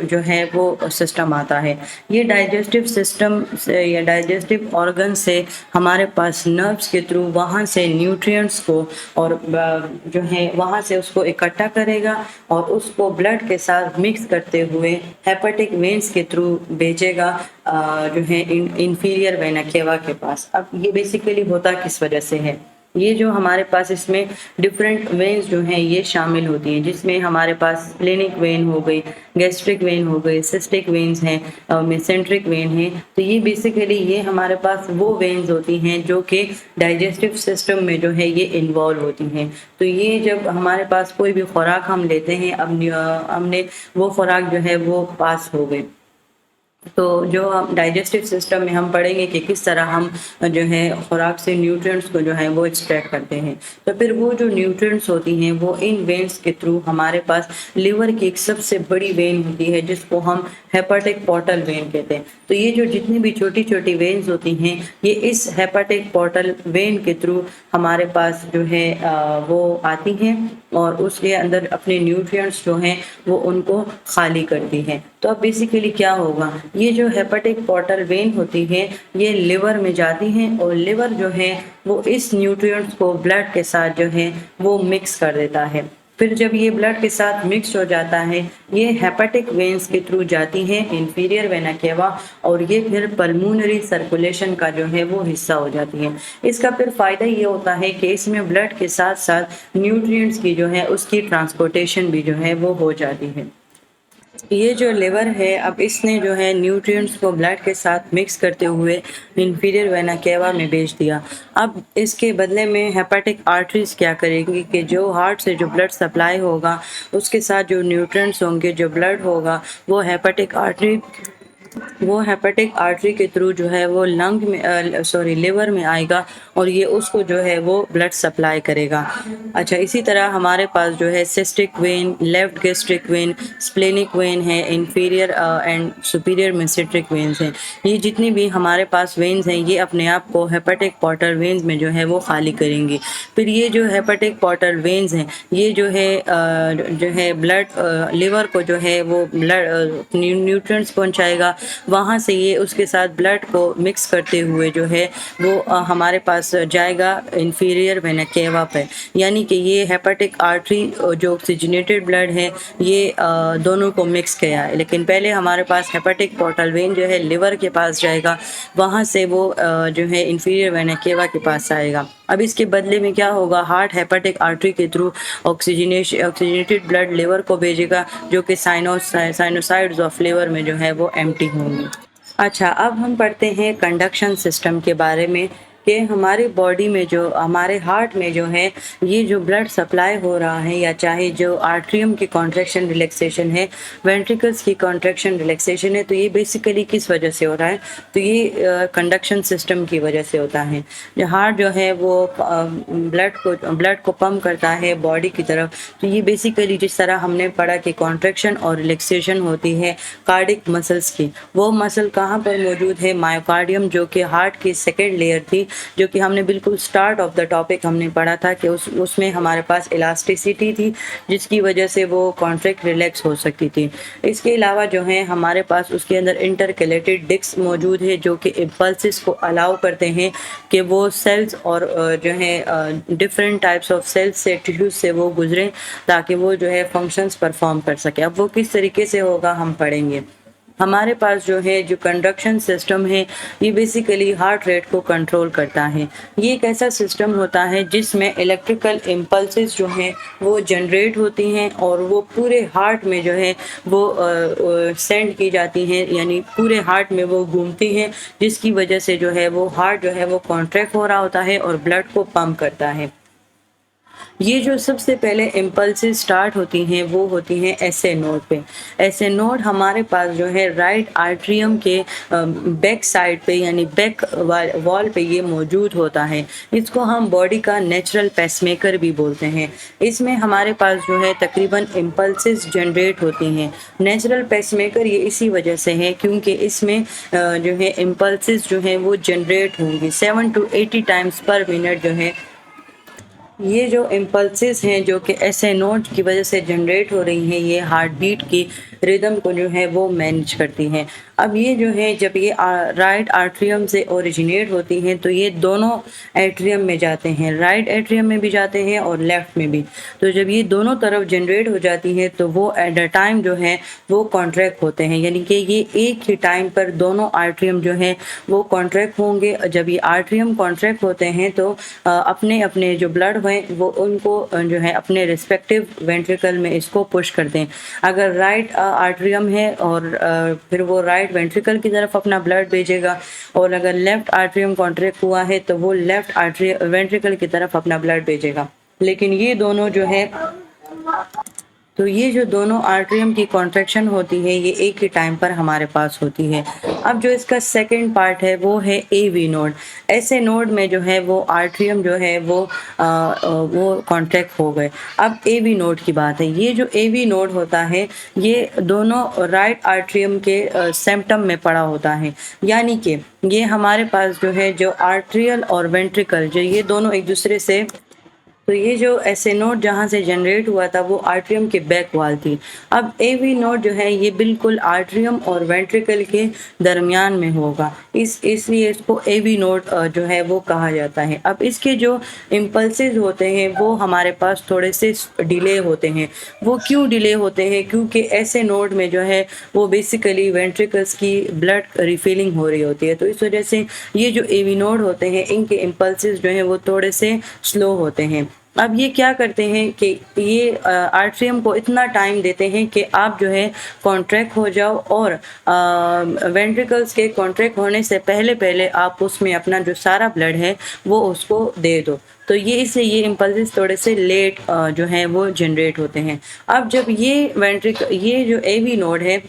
A: जो है वो सिस्टम आता है। ये डाइजेस्टिव सिस्टम से या डाइजेस्टिव ऑर्गन से हमारे पास नर्व्स के थ्रू वहाँ से न्यूट्रिएंट्स को और जो है वहाँ से उसको इकट्ठा करेगा, और उसको ब्लड के साथ मिक्स करते हुए हेपेटिक वेन्स के थ्रू भेजेगा जो है इंफीरियर वेना केवा के पास। अब ये बेसिकली होता किस वजह से है, ये जो हमारे पास इसमें डिफरेंट वेन्स जो हैं ये शामिल होती हैं, जिसमें हमारे पास स्प्लेनिक वेन हो गई, गैस्ट्रिक वेन हो गई, सिस्टिक वेन्स हैं, मेसेंट्रिक वेन है। तो ये बेसिकली ये हमारे पास वो वेन्स होती हैं जो कि डाइजेस्टिव सिस्टम में जो है ये इन्वॉल्व होती हैं। तो ये जब हमारे पास कोई भी खुराक हम लेते हैं, अब हमने वो खुराक जो है वो पास हो गई, तो जो हम डाइजेस्टिव सिस्टम में हम पढ़ेंगे कि किस तरह हम जो है खुराक से न्यूट्रिएंट्स को जो है वो एक्सट्रैक्ट करते हैं। तो फिर वो जो न्यूट्रिएंट्स होती हैं वो इन वेन्स के थ्रू हमारे पास लिवर की एक सबसे बड़ी वेन होती है जिसको हम हेपेटिक पोर्टल वेन कहते हैं। तो ये जो जितनी भी छोटी छोटी वेन्स होती हैं ये इस हेपेटिक पोर्टल वेन के थ्रू हमारे पास जो है वो आती हैं, और उसके अंदर अपने न्यूट्रिएंट्स जो हैं वो उनको खाली करती हैं। तो अब बेसिकली क्या होगा, ये जो हेपेटिक पोर्टल वेन होती है ये लिवर में जाती हैं, और लिवर जो है वो इस न्यूट्रिएंट्स को ब्लड के साथ जो है वो मिक्स कर देता है। फिर जब ये ब्लड के साथ मिक्स हो जाता है ये हेपेटिक वेन्स के थ्रू जाती है इंफीरियर वेना केवा, और ये फिर पल्मोनरी सर्कुलेशन का जो है वो हिस्सा हो जाती है। इसका फिर फ़ायदा ये होता है कि इसमें ब्लड के साथ साथ न्यूट्रिएंट्स की जो है उसकी ट्रांसपोर्टेशन भी जो है वो हो जाती है। ये जो लिवर है अब इसने जो है न्यूट्रिएंट्स को ब्लड के साथ मिक्स करते हुए इंफीरियर वेना केवा में भेज दिया। अब इसके बदले में हेपेटिक आर्टरीज क्या करेंगी कि जो हार्ट से जो ब्लड सप्लाई होगा उसके साथ जो न्यूट्रिएंट्स होंगे, जो ब्लड होगा वो हेपेटिक आर्टरी के थ्रू जो है वो लंग में लिवर में आएगा, और ये उसको जो है वो ब्लड सप्लाई करेगा। अच्छा, इसी तरह हमारे पास जो है cystic vein, left gastric vein, splenic vein है, inferior and superior mesenteric veins हैं। ये जितनी भी हमारे पास वेन्स हैं ये अपने आप को हेपेटिक पोर्टल वेन्स में जो है वो खाली करेंगी। फिर ये जो हेपेटिक पोर्टल वेन्स हैं ये जो है ब्लड लिवर को जो है वो ब्लड न्यूट्रिएंट्स पहुंचाएगा, वहाँ से ये उसके साथ ब्लड को मिक्स करते हुए जो है वो हमारे पास जाएगा इंफीरियर वेना केवा पे। यानी कि ये हेपेटिक आर्टरी जो ऑक्सीजनेटेड ब्लड है ये दोनों को मिक्स किया है, लेकिन पहले हमारे पास हेपेटिक पोर्टल वेन जो है लिवर के पास जाएगा, वहाँ से वो जो है इंफीरियर वेना केवा के पास आएगा। अब इसके बदले में क्या होगा, हार्ट हेपेटिक आर्टरी के थ्रू ऑक्सीजनेटेड ब्लड लिवर को भेजेगा, जो कि साइनोसाइड्स ऑफ लिवर में जो है वो एम्प्टी होंगे। अच्छा, अब हम पढ़ते हैं कंडक्शन सिस्टम के बारे में कि हमारी बॉडी में जो हमारे हार्ट में जो है ये जो ब्लड सप्लाई हो रहा है, या चाहे जो आर्ट्रियम की कॉन्ट्रैक्शन रिलैक्सेशन है, वेंट्रिकल्स की कॉन्ट्रैक्शन रिलैक्सेशन है, तो ये बेसिकली किस वजह से हो रहा है, तो ये कंडक्शन सिस्टम की वजह से होता है। जो हार्ट जो है वो ब्लड को पंप करता है बॉडी की तरफ, तो ये बेसिकली जिस तरह हमने पढ़ा कि कॉन्ट्रैक्शन और रिलैक्सेशन होती है कार्डिक मसल्स की, वो मसल कहाँ पर मौजूद है, मायोकार्डियम, जो कि हार्ट की सेकेंड लेयर थी, जो कि हमने बिल्कुल स्टार्ट ऑफ द टॉपिक हमने पढ़ा था कि उसमें हमारे पास इलास्टिसिटी थी, जिसकी वजह से वो कॉन्ट्रैक्ट रिलैक्स हो सकती थी। इसके अलावा जो है हमारे पास उसके अंदर इंटरकैलेटेड डिस्क मौजूद है, जो कि इम्पल्सिस को अलाउ करते हैं कि वो सेल्स और जो है डिफरेंट टाइप्स ऑफ सेल्स से, टिश्यूज से वो गुजरें, ताकि वो जो है फंक्शंस परफॉर्म कर सके। अब वो किस तरीके से होगा हम पढ़ेंगे। हमारे पास जो है जो कंडक्शन सिस्टम है, ये बेसिकली हार्ट रेट को कंट्रोल करता है। ये एक ऐसा सिस्टम होता है जिसमें इलेक्ट्रिकल इम्पल्सेस जो हैं वो जनरेट होती हैं, और वो पूरे हार्ट में जो है वो सेंड की जाती हैं, यानी पूरे हार्ट में वो घूमती हैं, जिसकी वजह से जो है वो हार्ट जो है वो कॉन्ट्रैक्ट हो रहा होता है और ब्लड को पंप करता है। ये जो सबसे पहले इम्पल्सेस स्टार्ट होती हैं वो होती हैं एसए नोड पे। एसए नोड हमारे पास जो है राइट आर्ट्रियम के बैक साइड पे, यानी बैक वॉल पे ये मौजूद होता है। इसको हम बॉडी का नेचुरल पेसमेकर भी बोलते हैं। इसमें हमारे पास जो है तकरीबन इम्पल्सेस जनरेट होती हैं। नेचुरल पेसमेकर ये इसी वजह से है क्योंकि इसमें जो है इम्पल्सेस जो हैं वो जनरेट होंगी 7 to 80 टाइम्स पर मिनट। जो है ये जो इम्पल्सेस हैं जो कि एसए नोड की वजह से जनरेट हो रही हैं, ये हार्ट बीट की रिदम को जो है वो मैनेज करती हैं। अब ये जो है जब ये राइट आर्ट्रियम से ओरिजिनेट होती हैं, तो ये दोनों एट्रियम में जाते हैं, राइट एट्रियम में भी जाते हैं और लेफ्ट में भी। तो जब ये दोनों तरफ जनरेट हो जाती हैं तो वो एट द टाइम जो है वो कॉन्ट्रैक्ट होते हैं, यानी कि ये एक ही टाइम पर दोनों आर्ट्रियम जो है वो कॉन्ट्रैक्ट होंगे। जब ये आर्ट्रियम कॉन्ट्रैक्ट होते हैं तो अपने अपने जो ब्लड हैं वो उनको जो है अपने रिस्पेक्टिव वेंट्रिकल में इसको पुश करते हैं। अगर राइट आर्ट्रियम है और फिर वो राइट वेंट्रिकल की तरफ अपना ब्लड भेजेगा, और अगर लेफ्ट आर्ट्रियम कॉन्ट्रैक्ट हुआ है तो वो लेफ्ट आर्ट्रियम वेंट्रिकल की तरफ अपना ब्लड भेजेगा। लेकिन ये दोनों जो है, तो ये जो दोनों आर्ट्रियम की कॉन्ट्रैक्शन होती है ये एक ही टाइम पर हमारे पास होती है। अब जो इसका सेकंड पार्ट है वो है एवी नोड। ऐसे नोड में जो है वो आर्ट्रियम जो है वो कॉन्ट्रैक्ट हो गए। अब एवी नोड की बात है। ये जो एवी नोड होता है ये दोनों राइट आर्ट्रियम के सेप्टम में पड़ा होता है, यानी कि ये हमारे पास जो है जो आर्ट्रियल और वेंट्रिकल जो ये दोनों एक दूसरे से, तो ये जो एसए नोड जहाँ से जनरेट हुआ था वो आर्ट्रियम के बैक वाल थी। अब एवी नोड जो है ये बिल्कुल आर्ट्रियम और वेंट्रिकल के दरमियान में होगा, इसलिए इसको एवी नोड जो है वो कहा जाता है। अब इसके जो इम्पल्सेस होते हैं वो हमारे पास थोड़े से डिले होते हैं। वो क्यों डिले होते हैं? क्योंकि एसए नोड में जो है वो बेसिकली वेंट्रिकल्स की ब्लड रिफिलिंग हो रही होती है, तो इस वजह से ये जो एवी नोड होते हैं इनके इम्पल्सेस जो हैं वो थोड़े से स्लो होते हैं। अब ये क्या करते हैं कि ये आर्ट्रियम को इतना टाइम देते हैं कि आप जो है कॉन्ट्रैक्ट हो जाओ, और वेंट्रिकल्स के कॉन्ट्रैक्ट होने से पहले पहले आप उसमें अपना जो सारा ब्लड है वो उसको दे दो। तो ये इसलिए ये इम्पल्सेस थोड़े से लेट जो हैं वो जनरेट होते हैं। अब जब ये जो एवी नोड है,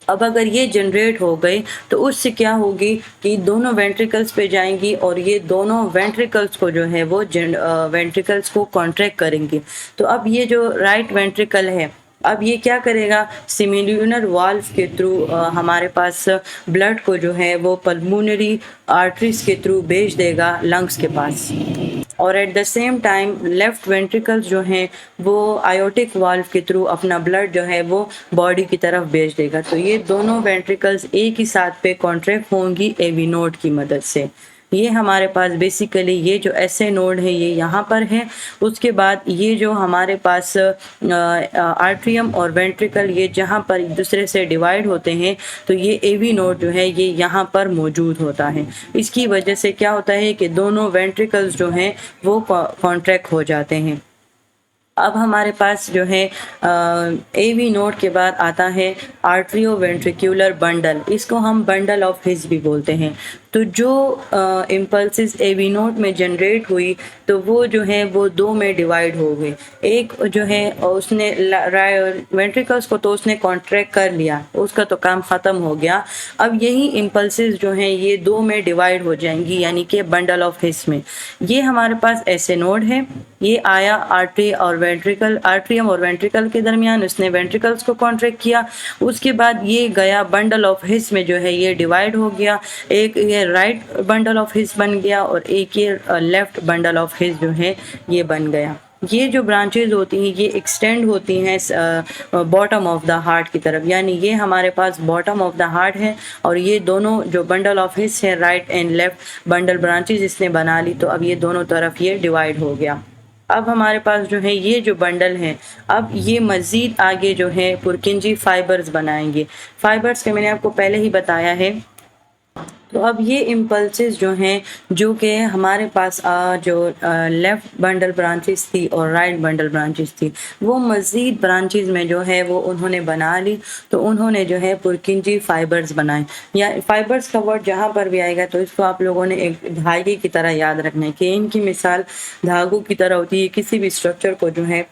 A: अब अगर ये जनरेट हो गई तो उससे क्या होगी कि दोनों वेंट्रिकल्स पे जाएंगी और ये दोनों वेंट्रिकल्स को जो है वो वेंट्रिकल्स को कॉन्ट्रैक्ट करेंगी। तो अब ये जो राइट वेंट्रिकल है, अब ये क्या करेगा, सिमिल्यूनर वाल्व के थ्रू हमारे पास ब्लड को जो है वो पल्मोनरी आर्टरीज के थ्रू भेज देगा लंग्स के पास, और at the same time left ventricles जो हैं वो आयोटिक वाल्व के थ्रू अपना ब्लड जो है वो बॉडी की तरफ भेज देगा। तो ये दोनों वेंट्रिकल्स एक ही साथ पे कॉन्ट्रैक्ट होंगी एवी नोड की मदद से। ये हमारे पास बेसिकली ये जो एसए नोड है ये यहाँ पर है। उसके बाद ये जो हमारे पास आर्ट्रियम और वेंट्रिकल ये जहाँ पर एक दूसरे से डिवाइड होते हैं, तो ये एवी नोड जो है ये यहाँ पर मौजूद होता है। इसकी वजह से क्या होता है कि दोनों वेंट्रिकल्स जो हैं वो कॉन्ट्रैक्ट हो जाते हैं। अब हमारे पास जो है एवी नोड के बाद आता है आर्ट्रियो वेंट्रिक्यूलर बंडल। इसको हम बंडल ऑफ हिस भी बोलते हैं। तो जो इम्पल्सिस एवी नोड में जनरेट हुई तो वो जो है वो दो में डिवाइड हो गई। एक जो है उसने वेंट्रिकल्स को तो उसने कॉन्ट्रैक्ट कर लिया, उसका तो काम ख़त्म हो गया। अब यही इम्पल्सिस जो हैं ये दो में डिवाइड हो जाएंगी, यानी कि बंडल ऑफ हिस में। ये हमारे पास ऐसे नोड है, ये आया आर्ट्रियम और वेंट्रिकल के दरमियान, उसने वेंट्रिकल्स को कॉन्ट्रैक्ट किया। उसके बाद ये गया बंडल ऑफ हिस में, जो है ये डिवाइड हो गया। एक ये राइट बंडल ऑफ हिस बन गया और एक ये लेफ्ट बंडल ऑफ हिस जो है ये बन गया। ये जो ब्रांचेज होती हैं ये एक्सटेंड होती हैं बॉटम ऑफ द हार्ट की तरफ, यानी ये हमारे पास बॉटम ऑफ द हार्ट है और ये दोनों जो बंडल ऑफ हिस है right and left bundle branches इसने बना ली, तो अब ये दोनों तरफ ये डिवाइड हो गया। अब हमारे पास जो है ये जो बंडल है, अब ये मज़ीद आगे जो है पुरकिंजी फाइबर्स बनाएंगे। फाइबर्स के मैंने आपको पहले ही बताया है। तो अब ये इम्पल्सेस जो हैं, जो कि हमारे पास जो लेफ़्ट बंडल ब्रांचेस थी और राइट बंडल ब्रांचेस थी, वो मज़ीद ब्रांचेस में जो है वो उन्होंने बना ली। तो उन्होंने जो है पुरकिंजी फाइबर्स बनाए, या फाइबर्स का वर्ड जहाँ पर भी आएगा तो इसको आप लोगों ने एक धागे की तरह याद रखना है कि इनकी मिसाल धागों की तरह होती है, किसी भी स्ट्रक्चर को जो है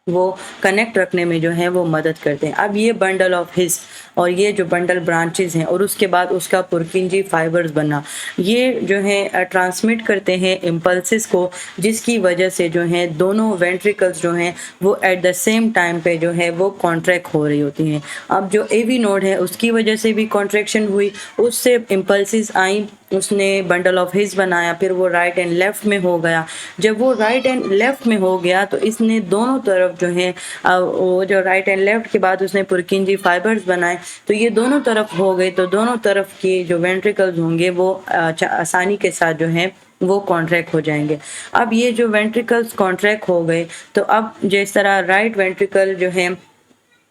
A: वो कनेक्ट रखने में जो है वो मदद करते हैं। अब ये बंडल ऑफ हिस और ये जो बंडल ब्रांचेस हैं और उसके बाद उसका पुरकिंजी फाइबर्स बना, ये जो है ट्रांसमिट करते हैं इम्पल्सिस को, जिसकी वजह से जो है दोनों वेंट्रिकल्स जो हैं वो एट द सेम टाइम पे जो है वो कॉन्ट्रैक्ट हो रही होती हैं। अब जो एवी नोड है उसकी वजह से भी कॉन्ट्रैक्शन हुई, उससे इम्पल्सिस आई, उसने बंडल ऑफ हिस बनाया, फिर वो राइट एंड लेफ्ट में हो गया। जब वो राइट एंड लेफ्ट में हो गया तो इसने दोनों तरफ जो है वो जो राइट एंड लेफ्ट के बाद उसने पुरकिंजी फाइबर्स बनाए, तो ये दोनों तरफ हो गए। तो दोनों तरफ के जो वेंट्रिकल्स होंगे वो आसानी के साथ जो है वो कॉन्ट्रैक्ट हो जाएंगे। अब ये जो वेंट्रिकल्स कॉन्ट्रैक्ट हो गए, तो अब जिस तरह राइट वेंट्रिकल जो है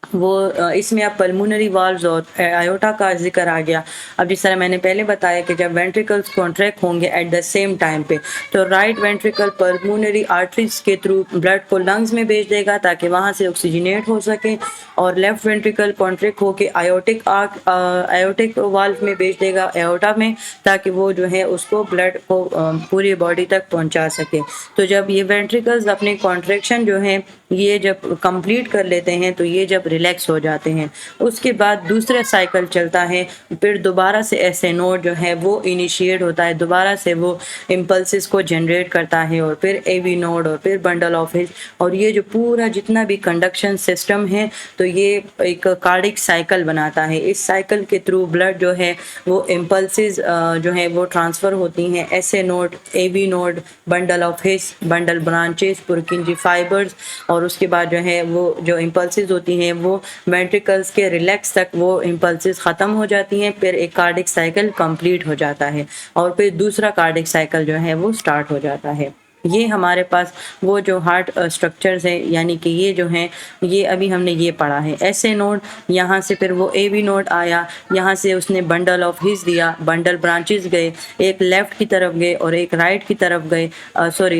A: वो इसमें अब पल्मोनरी वाल्व्स और आयोटा का जिक्र आ गया। अब जिस तरह मैंने पहले बताया कि जब वेंट्रिकल्स कॉन्ट्रैक्ट होंगे एट द सेम टाइम पे, तो राइट वेंट्रिकल पल्मोनरी आर्टरीज के थ्रू ब्लड को लंग्स में भेज देगा ताकि वहाँ से ऑक्सीजनेट हो सके, और लेफ्ट वेंट्रिकल कॉन्ट्रैक्ट होके आयोटिक वाल्व में भेज देगा, आयोटा में, ताकि वो जो है उसको ब्लड को पूरी बॉडी तक पहुँचा सके। तो जब ये वेंट्रिकल्स अपने कॉन्ट्रैक्शन जो है ये जब कंप्लीट कर लेते हैं तो ये जब रिलैक्स हो जाते हैं, उसके बाद दूसरा साइकिल चलता है, फिर दोबारा से ऐसे नोड जो है वो इनिशिएट होता है, दोबारा से वो इम्पल्सिस को जनरेट करता है, और फिर एवी नोड और फिर बंडल ऑफ हिस, और ये जो पूरा जितना भी कंडक्शन सिस्टम है तो ये एक कार्डिक साइकिल बनाता है। इस साइकिल के थ्रू ब्लड जो है वो इम्पल्सिस जो है वो ट्रांसफ़र होती हैं, SA node, AV node, bundle of His, bundle branches, Purkinje fibers, और उसके बाद जो है वो जो इम्पल्सिस होती हैं वो वेंट्रिकल्स के रिलैक्स तक वो इम्पल्सिस ख़त्म हो जाती हैं, फिर एक कार्डिक साइकिल कंप्लीट हो जाता है और फिर दूसरा कार्डिक साइकिल जो है वो स्टार्ट हो जाता है। ये हमारे पास वो जो हार्ट स्ट्रक्चर्स है, यानी कि ये जो हैं ये अभी हमने ये पढ़ा है। ऐसे नोड, यहाँ से फिर वो एवी नोड आया, यहाँ से उसने बंडल ऑफ हिस दिया, बंडल ब्रांचेस गए, एक लेफ़्ट की तरफ गए और एक राइट की तरफ गए,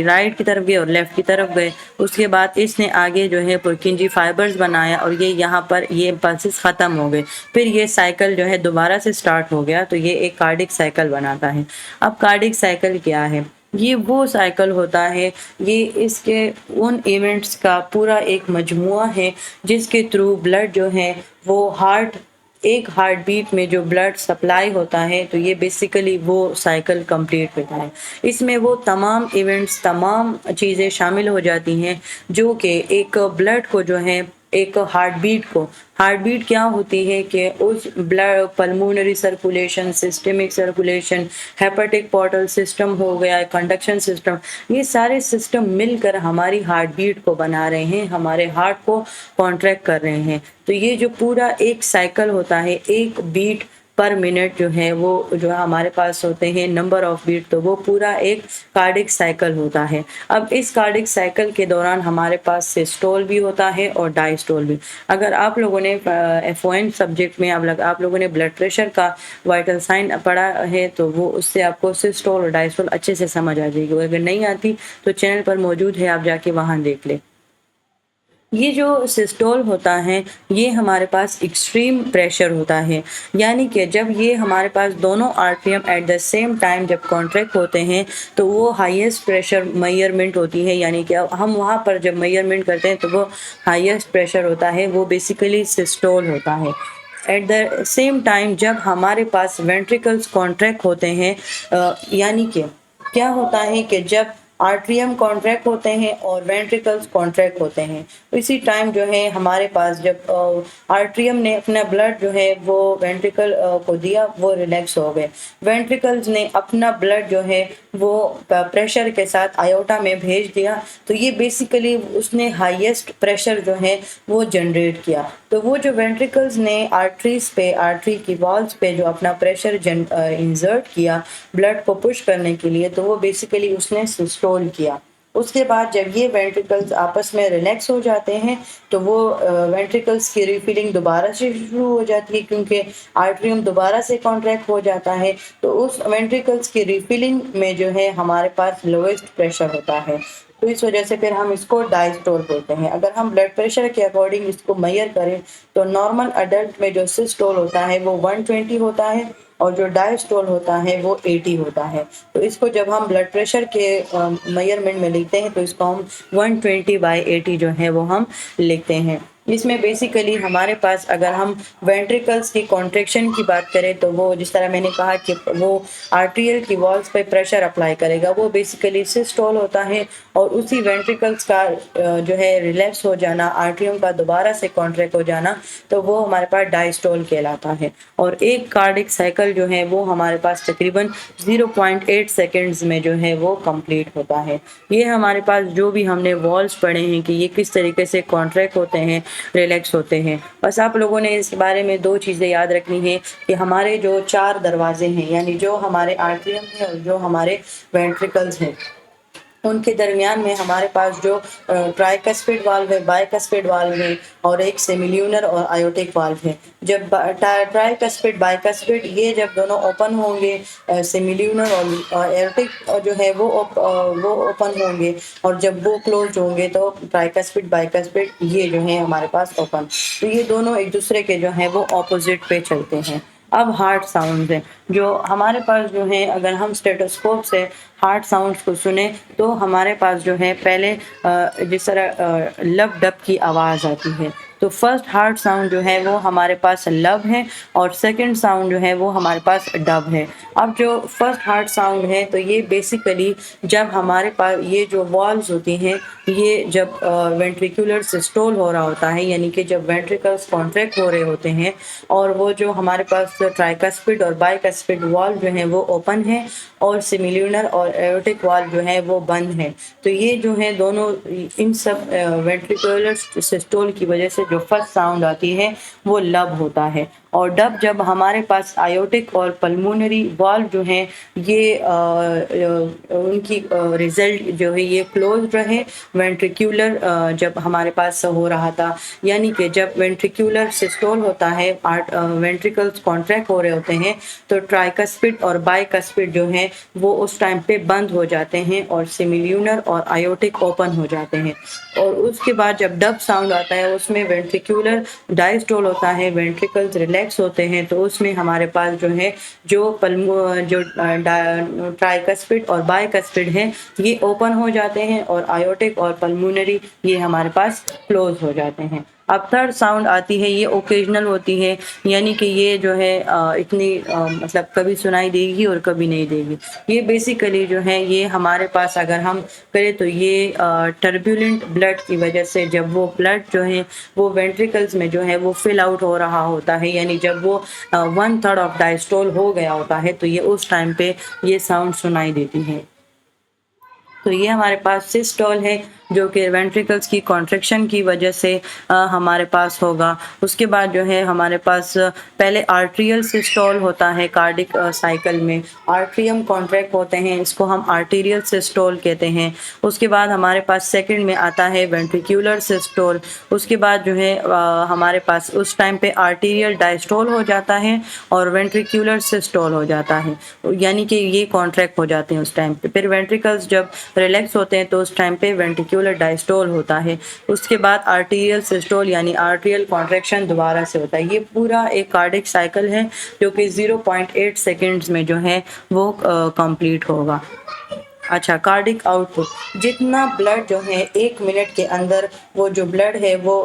A: राइट की तरफ गए और लेफ़्ट की तरफ गए। उसके बाद इसने आगे जो है पुरकिंजी फाइबर्स बनाया और ये यहाँ पर ये इम्पल्सिस ख़त्म हो गए, फिर ये साइकिल जो है दोबारा से स्टार्ट हो गया, तो ये एक कार्डिक साइकिल बनाता है। अब कार्डिक साइकिल क्या है? ये वो साइकिल होता है, ये इसके उन इवेंट्स का पूरा एक मजमुआ है जिसके थ्रू ब्लड जो है वो एक हार्ट बीट में जो ब्लड सप्लाई होता है, तो ये बेसिकली वो साइकिल कंप्लीट होता है। इसमें वो तमाम इवेंट्स, तमाम चीज़ें शामिल हो जाती हैं जो कि एक ब्लड को जो है, एक हार्ट बीट क्या होती है कि उस blood pulmonary circulation, systemic circulation, hepatic portal system हो गया, कंडक्शन सिस्टम, ये सारे सिस्टम मिलकर हमारी हार्ट बीट को बना रहे हैं, हमारे हार्ट को कॉन्ट्रैक्ट कर रहे हैं। तो ये जो पूरा एक साइकिल होता है, एक बीट पर मिनट जो है वो जो हमारे पास होते हैं नंबर ऑफ बीट, तो वो पूरा एक कार्डिक साइकिल होता है। अब इस कार्डिक साइकिल के दौरान हमारे पास सिस्टोल भी होता है और डायस्टोल भी। अगर आप लोगों ने F1 सब्जेक्ट में आप लोगों ने ब्लड प्रेशर का वाइटल साइन पढ़ा है तो वो उससे आपको सिस्टोल और डायस्टोल अच्छे से समझ आ जाएगी। अगर नहीं आती तो चैनल पर मौजूद है, आप जाके वहाँ देख लें। ये जो सिस्टोल होता है ये हमारे पास एक्सट्रीम प्रेशर होता है, यानी कि जब ये हमारे पास दोनों atrium at the same time जब कॉन्ट्रैक्ट होते हैं तो वो हाईएस्ट प्रेशर मेजरमेंट होती है, यानी कि हम वहाँ पर जब मेजरमेंट करते हैं तो वो हाईएस्ट प्रेशर होता है, वो बेसिकली सिस्टोल होता है। एट द सेम टाइम जब हमारे पास वेंट्रिकल्स कॉन्ट्रैक्ट होते हैं, यानी कि क्या होता है कि जब आर्ट्रियम कॉन्ट्रैक्ट होते हैं और वेंट्रिकल्स कॉन्ट्रैक्ट होते हैं, तो इसी टाइम जो है हमारे पास जब आर्ट्रियम ने अपना ब्लड जो है वो वेंट्रिकल को दिया, वो रिलैक्स हो गए। वेंट्रिकल्स ने अपना ब्लड जो है वो प्रेशर के साथ आयोटा में भेज दिया, तो ये बेसिकली उसने हाईएस्ट प्रेशर जो है वो जनरेट किया। तो वो जो वेंट्रिकल्स ने आर्टरीज पे, आर्टरी की वॉल्स पे जो अपना प्रेशर इंसर्ट किया ब्लड को पुश करने के लिए, तो वो बेसिकली उसने सिस्टोल किया। उसके बाद जब ये वेंट्रिकल्स आपस में रिलैक्स हो जाते हैं तो वो वेंट्रिकल्स की रिफिलिंग दोबारा से शुरू हो जाती है, क्योंकि आर्टरियम दोबारा से कॉन्ट्रैक्ट हो जाता है। तो उस वेंट्रिकल्स की रिफिलिंग में जो है हमारे पास लोएस्ट प्रेशर होता है, तो इस वजह से फिर हम इसको डायस्टोल बोलते हैं। अगर हम ब्लड प्रेशर के अकॉर्डिंग इसको मेजर करें तो नॉर्मल अडल्ट में जो सिस्टोल होता है वो 120 होता है और जो डायस्टोल होता है वो 80 होता है। तो इसको जब हम ब्लड प्रेशर के मेजरमेंट में लिखते हैं तो इसको हम 120/80 जो है वो हम लिखते हैं। इसमें बेसिकली हमारे पास अगर हम वेंट्रिकल्स की कॉन्ट्रैक्शन की बात करें तो वो जिस तरह मैंने कहा कि वो आर्टरियल की वॉल्स पे प्रेशर अप्लाई करेगा, वो बेसिकली सिस्टोल होता है। और उसी वेंट्रिकल्स का जो है रिलैक्स हो जाना, आर्टरियम का दोबारा से कॉन्ट्रैक्ट हो जाना, तो वो हमारे पास डायस्टोल कहलाता है। और एक कार्डिक साइकिल जो है वो हमारे पास तकरीबन 0.8 सेकेंड्स में जो है वो कंप्लीट होता है। ये हमारे पास जो भी हमने वॉल्स पढ़े हैं कि ये किस तरीके से कॉन्ट्रैक्ट होते हैं, रिलैक्स होते हैं। बस आप लोगों ने इस बारे में 2 चीज़ें याद रखनी है कि हमारे जो 4 दरवाजे हैं, यानी जो हमारे आर्टरियम है और जो हमारे वेंट्रिकल्स हैं, उनके दरमियान में हमारे पास जो ट्राइकस्पिड वाल्व है, बाइकस्पिड वाल्व है और एक सेमिल्यूनर और आयोटिक वाल्व है। जब ट्राइकस्पिड बाइकस्पिड ये जब दोनों ओपन होंगे, सेमिल्यूनर और आयोटिक जो है वो ओपन होंगे, और जब वो क्लोज होंगे तो ट्राइकस्पिड बाइकस्पिड ये जो है हमारे पास ओपन। तो ये दोनों एक दूसरे के जो है वो ऑपोजिट पे चलते हैं। अब हार्ट साउंड है जो हमारे पास जो है, अगर हम स्टेथोस्कोप से हार्ट साउंड्स को सुने तो हमारे पास जो है पहले जिस तरह लब डब की आवाज़ आती है, तो फर्स्ट हार्ट साउंड जो है वो हमारे पास लब है और सेकंड साउंड जो है वो हमारे पास डब है। अब जो फर्स्ट हार्ट साउंड है तो ये बेसिकली जब हमारे पास ये जो वॉल्व्स होती हैं, ये जब वेंट्रिकुलर सिस्टोल हो रहा होता है, यानी कि जब वेंट्रिकल्स कॉन्ट्रैक्ट हो रहे होते हैं और वो जो हमारे पास ट्राइकस्पिड और बाइकस्पिड वॉल्व जो है वो ओपन है और सिमिल्यूनर और एओर्टिक वाल्व जो है वो बंद है। तो ये जो है दोनों इन सब वेंट्रिकुलर सिस्टोल की वजह से जो फर्स्ट साउंड आती है वो लब होता है। और डब जब हमारे पास आयोटिक और पल्मोनरी वाल्व जो हैं ये उनकी रिजल्ट जो है ये क्लोज रहे वेंट्रिकुलर जब हमारे पास हो रहा था, यानी कि जब वेंट्रिकुलर सिस्टोल होता है, वेंट्रिकल्स कॉन्ट्रैक्ट हो रहे होते हैं, तो ट्राइकस्पिड और बाइकस्पिड जो है वो उस टाइम पे बंद हो जाते हैं और सिमिल्यूनर और आयोटिक ओपन हो जाते हैं। और उसके बाद जब डब साउंड आता है उसमें वेंट्रिकुलर डायस्टोल होता है, वेंट्रिकल्स रिलैक्स होते हैं, तो उसमें हमारे पास जो है जो ट्राइकस्पिड और बाइकस्पिड है ये ओपन हो जाते हैं और आयोटिक और पल्मोनरी ये हमारे पास क्लोज हो जाते हैं। अब थर्ड साउंड आती है, ये ओकेजनल होती है, यानी कि ये जो है इतनी मतलब कभी सुनाई देगी और कभी नहीं देगी। ये बेसिकली जो है ये हमारे पास अगर हम करें तो ये टर्बुलेंट ब्लड की वजह से जब वो ब्लड जो है वो वेंट्रिकल्स में जो है वो फिल आउट हो रहा होता है, यानी जब वो 1/3 ऑफ डायस्टोल हो गया होता है तो ये उस टाइम पे ये साउंड सुनाई देती है। तो ये हमारे पास सिस्टोल है जो कि वेंट्रिकल्स की कॉन्ट्रैक्शन की वजह से हमारे पास होगा। उसके बाद जो है हमारे पास पहले आर्ट्रियल सिस्टोल होता है कार्डिक साइकिल में, आर्ट्रियम कॉन्ट्रैक्ट होते हैं, इसको हम आर्टीरियल सिस्टोल कहते हैं। उसके बाद हमारे पास सेकंड में आता है वेंट्रिकुलर सिस्टोल। उसके बाद जो है हमारे पास उस टाइम पे आर्टीरियल डायस्टोल हो जाता है और वेंट्रिकुलर सिस्टोल हो जाता है, यानी कि ये कॉन्ट्रैक्ट हो जाते हैं उस टाइम पे। फिर वेंट्रिकल्स जब रिलैक्स होते हैं तो उस टाइम पे वेंट्रिकुलर डायस्टोल होता है। उसके बाद आर्टीरियल सिस्टोल यानी आर्ट्रियल कॉन्ट्रैक्शन दोबारा से होता है। ये पूरा एक कार्डिक साइकिल है जो कि 0.8 सेकेंड्स में जो है वो कंप्लीट होगा। अच्छा, कार्डिक आउटपुट, जितना ब्लड जो है 1 मिनट के अंदर वो जो ब्लड है वो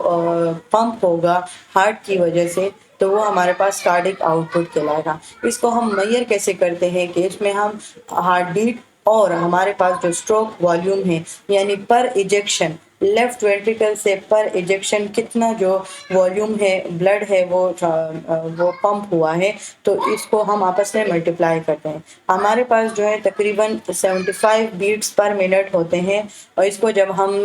A: पंप होगा हार्ट की वजह से, तो वो हमारे पास कार्डिक आउटपुट कहलाएगा। इसको हम मेजर कैसे करते हैं कि इसमें हम हार्ट बीट और हमारे पास जो स्ट्रोक वॉल्यूम है यानी पर इजेक्शन, लेफ्ट वेंट्रिकल से पर इजेक्शन कितना जो वॉल्यूम है ब्लड है वो पंप हुआ है, तो इसको हम आपस में मल्टीप्लाई करते हैं। हमारे पास जो है तकरीबन 75 बीट्स पर मिनट होते हैं और इसको जब हम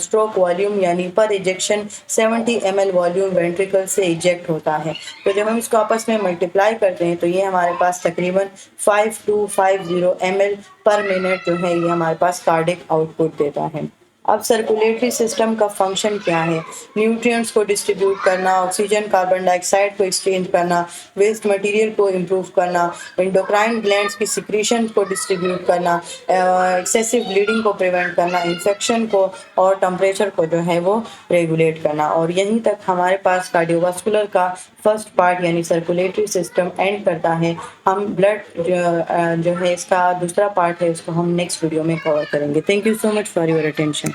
A: स्ट्रोक वॉल्यूम यानी पर इजेक्शन 70 ml वॉल्यूम वेंट्रिकल से इजेक्ट होता है, तो जब हम इसको आपस में मल्टीप्लाई करते हैं तो ये हमारे पास तकरीबन 5250 ml पर मिनट जो है ये हमारे पास कार्डिक आउटपुट देता है। अब सर्कुलेटरी सिस्टम का फंक्शन क्या है? न्यूट्रिएंट्स को डिस्ट्रीब्यूट करना, ऑक्सीजन कार्बन डाइऑक्साइड को एक्सचेंज करना, वेस्ट मटेरियल को इम्प्रूव करना, एंडोक्राइन ग्लैंड्स की सिक्रीशन को डिस्ट्रीब्यूट करना, एक्सेसिव ब्लीडिंग को प्रिवेंट करना, इन्फेक्शन को और टेम्परेचर को जो है वो रेगुलेट करना। और यहीं तक हमारे पास कार्डियोवास्कुलर का फर्स्ट पार्ट यानी सर्कुलेटरी सिस्टम एंड करता है। हम ब्लड जो है इसका दूसरा पार्ट है उसको हम नेक्स्ट वीडियो में कवर करेंगे। Thank you so much for your attention.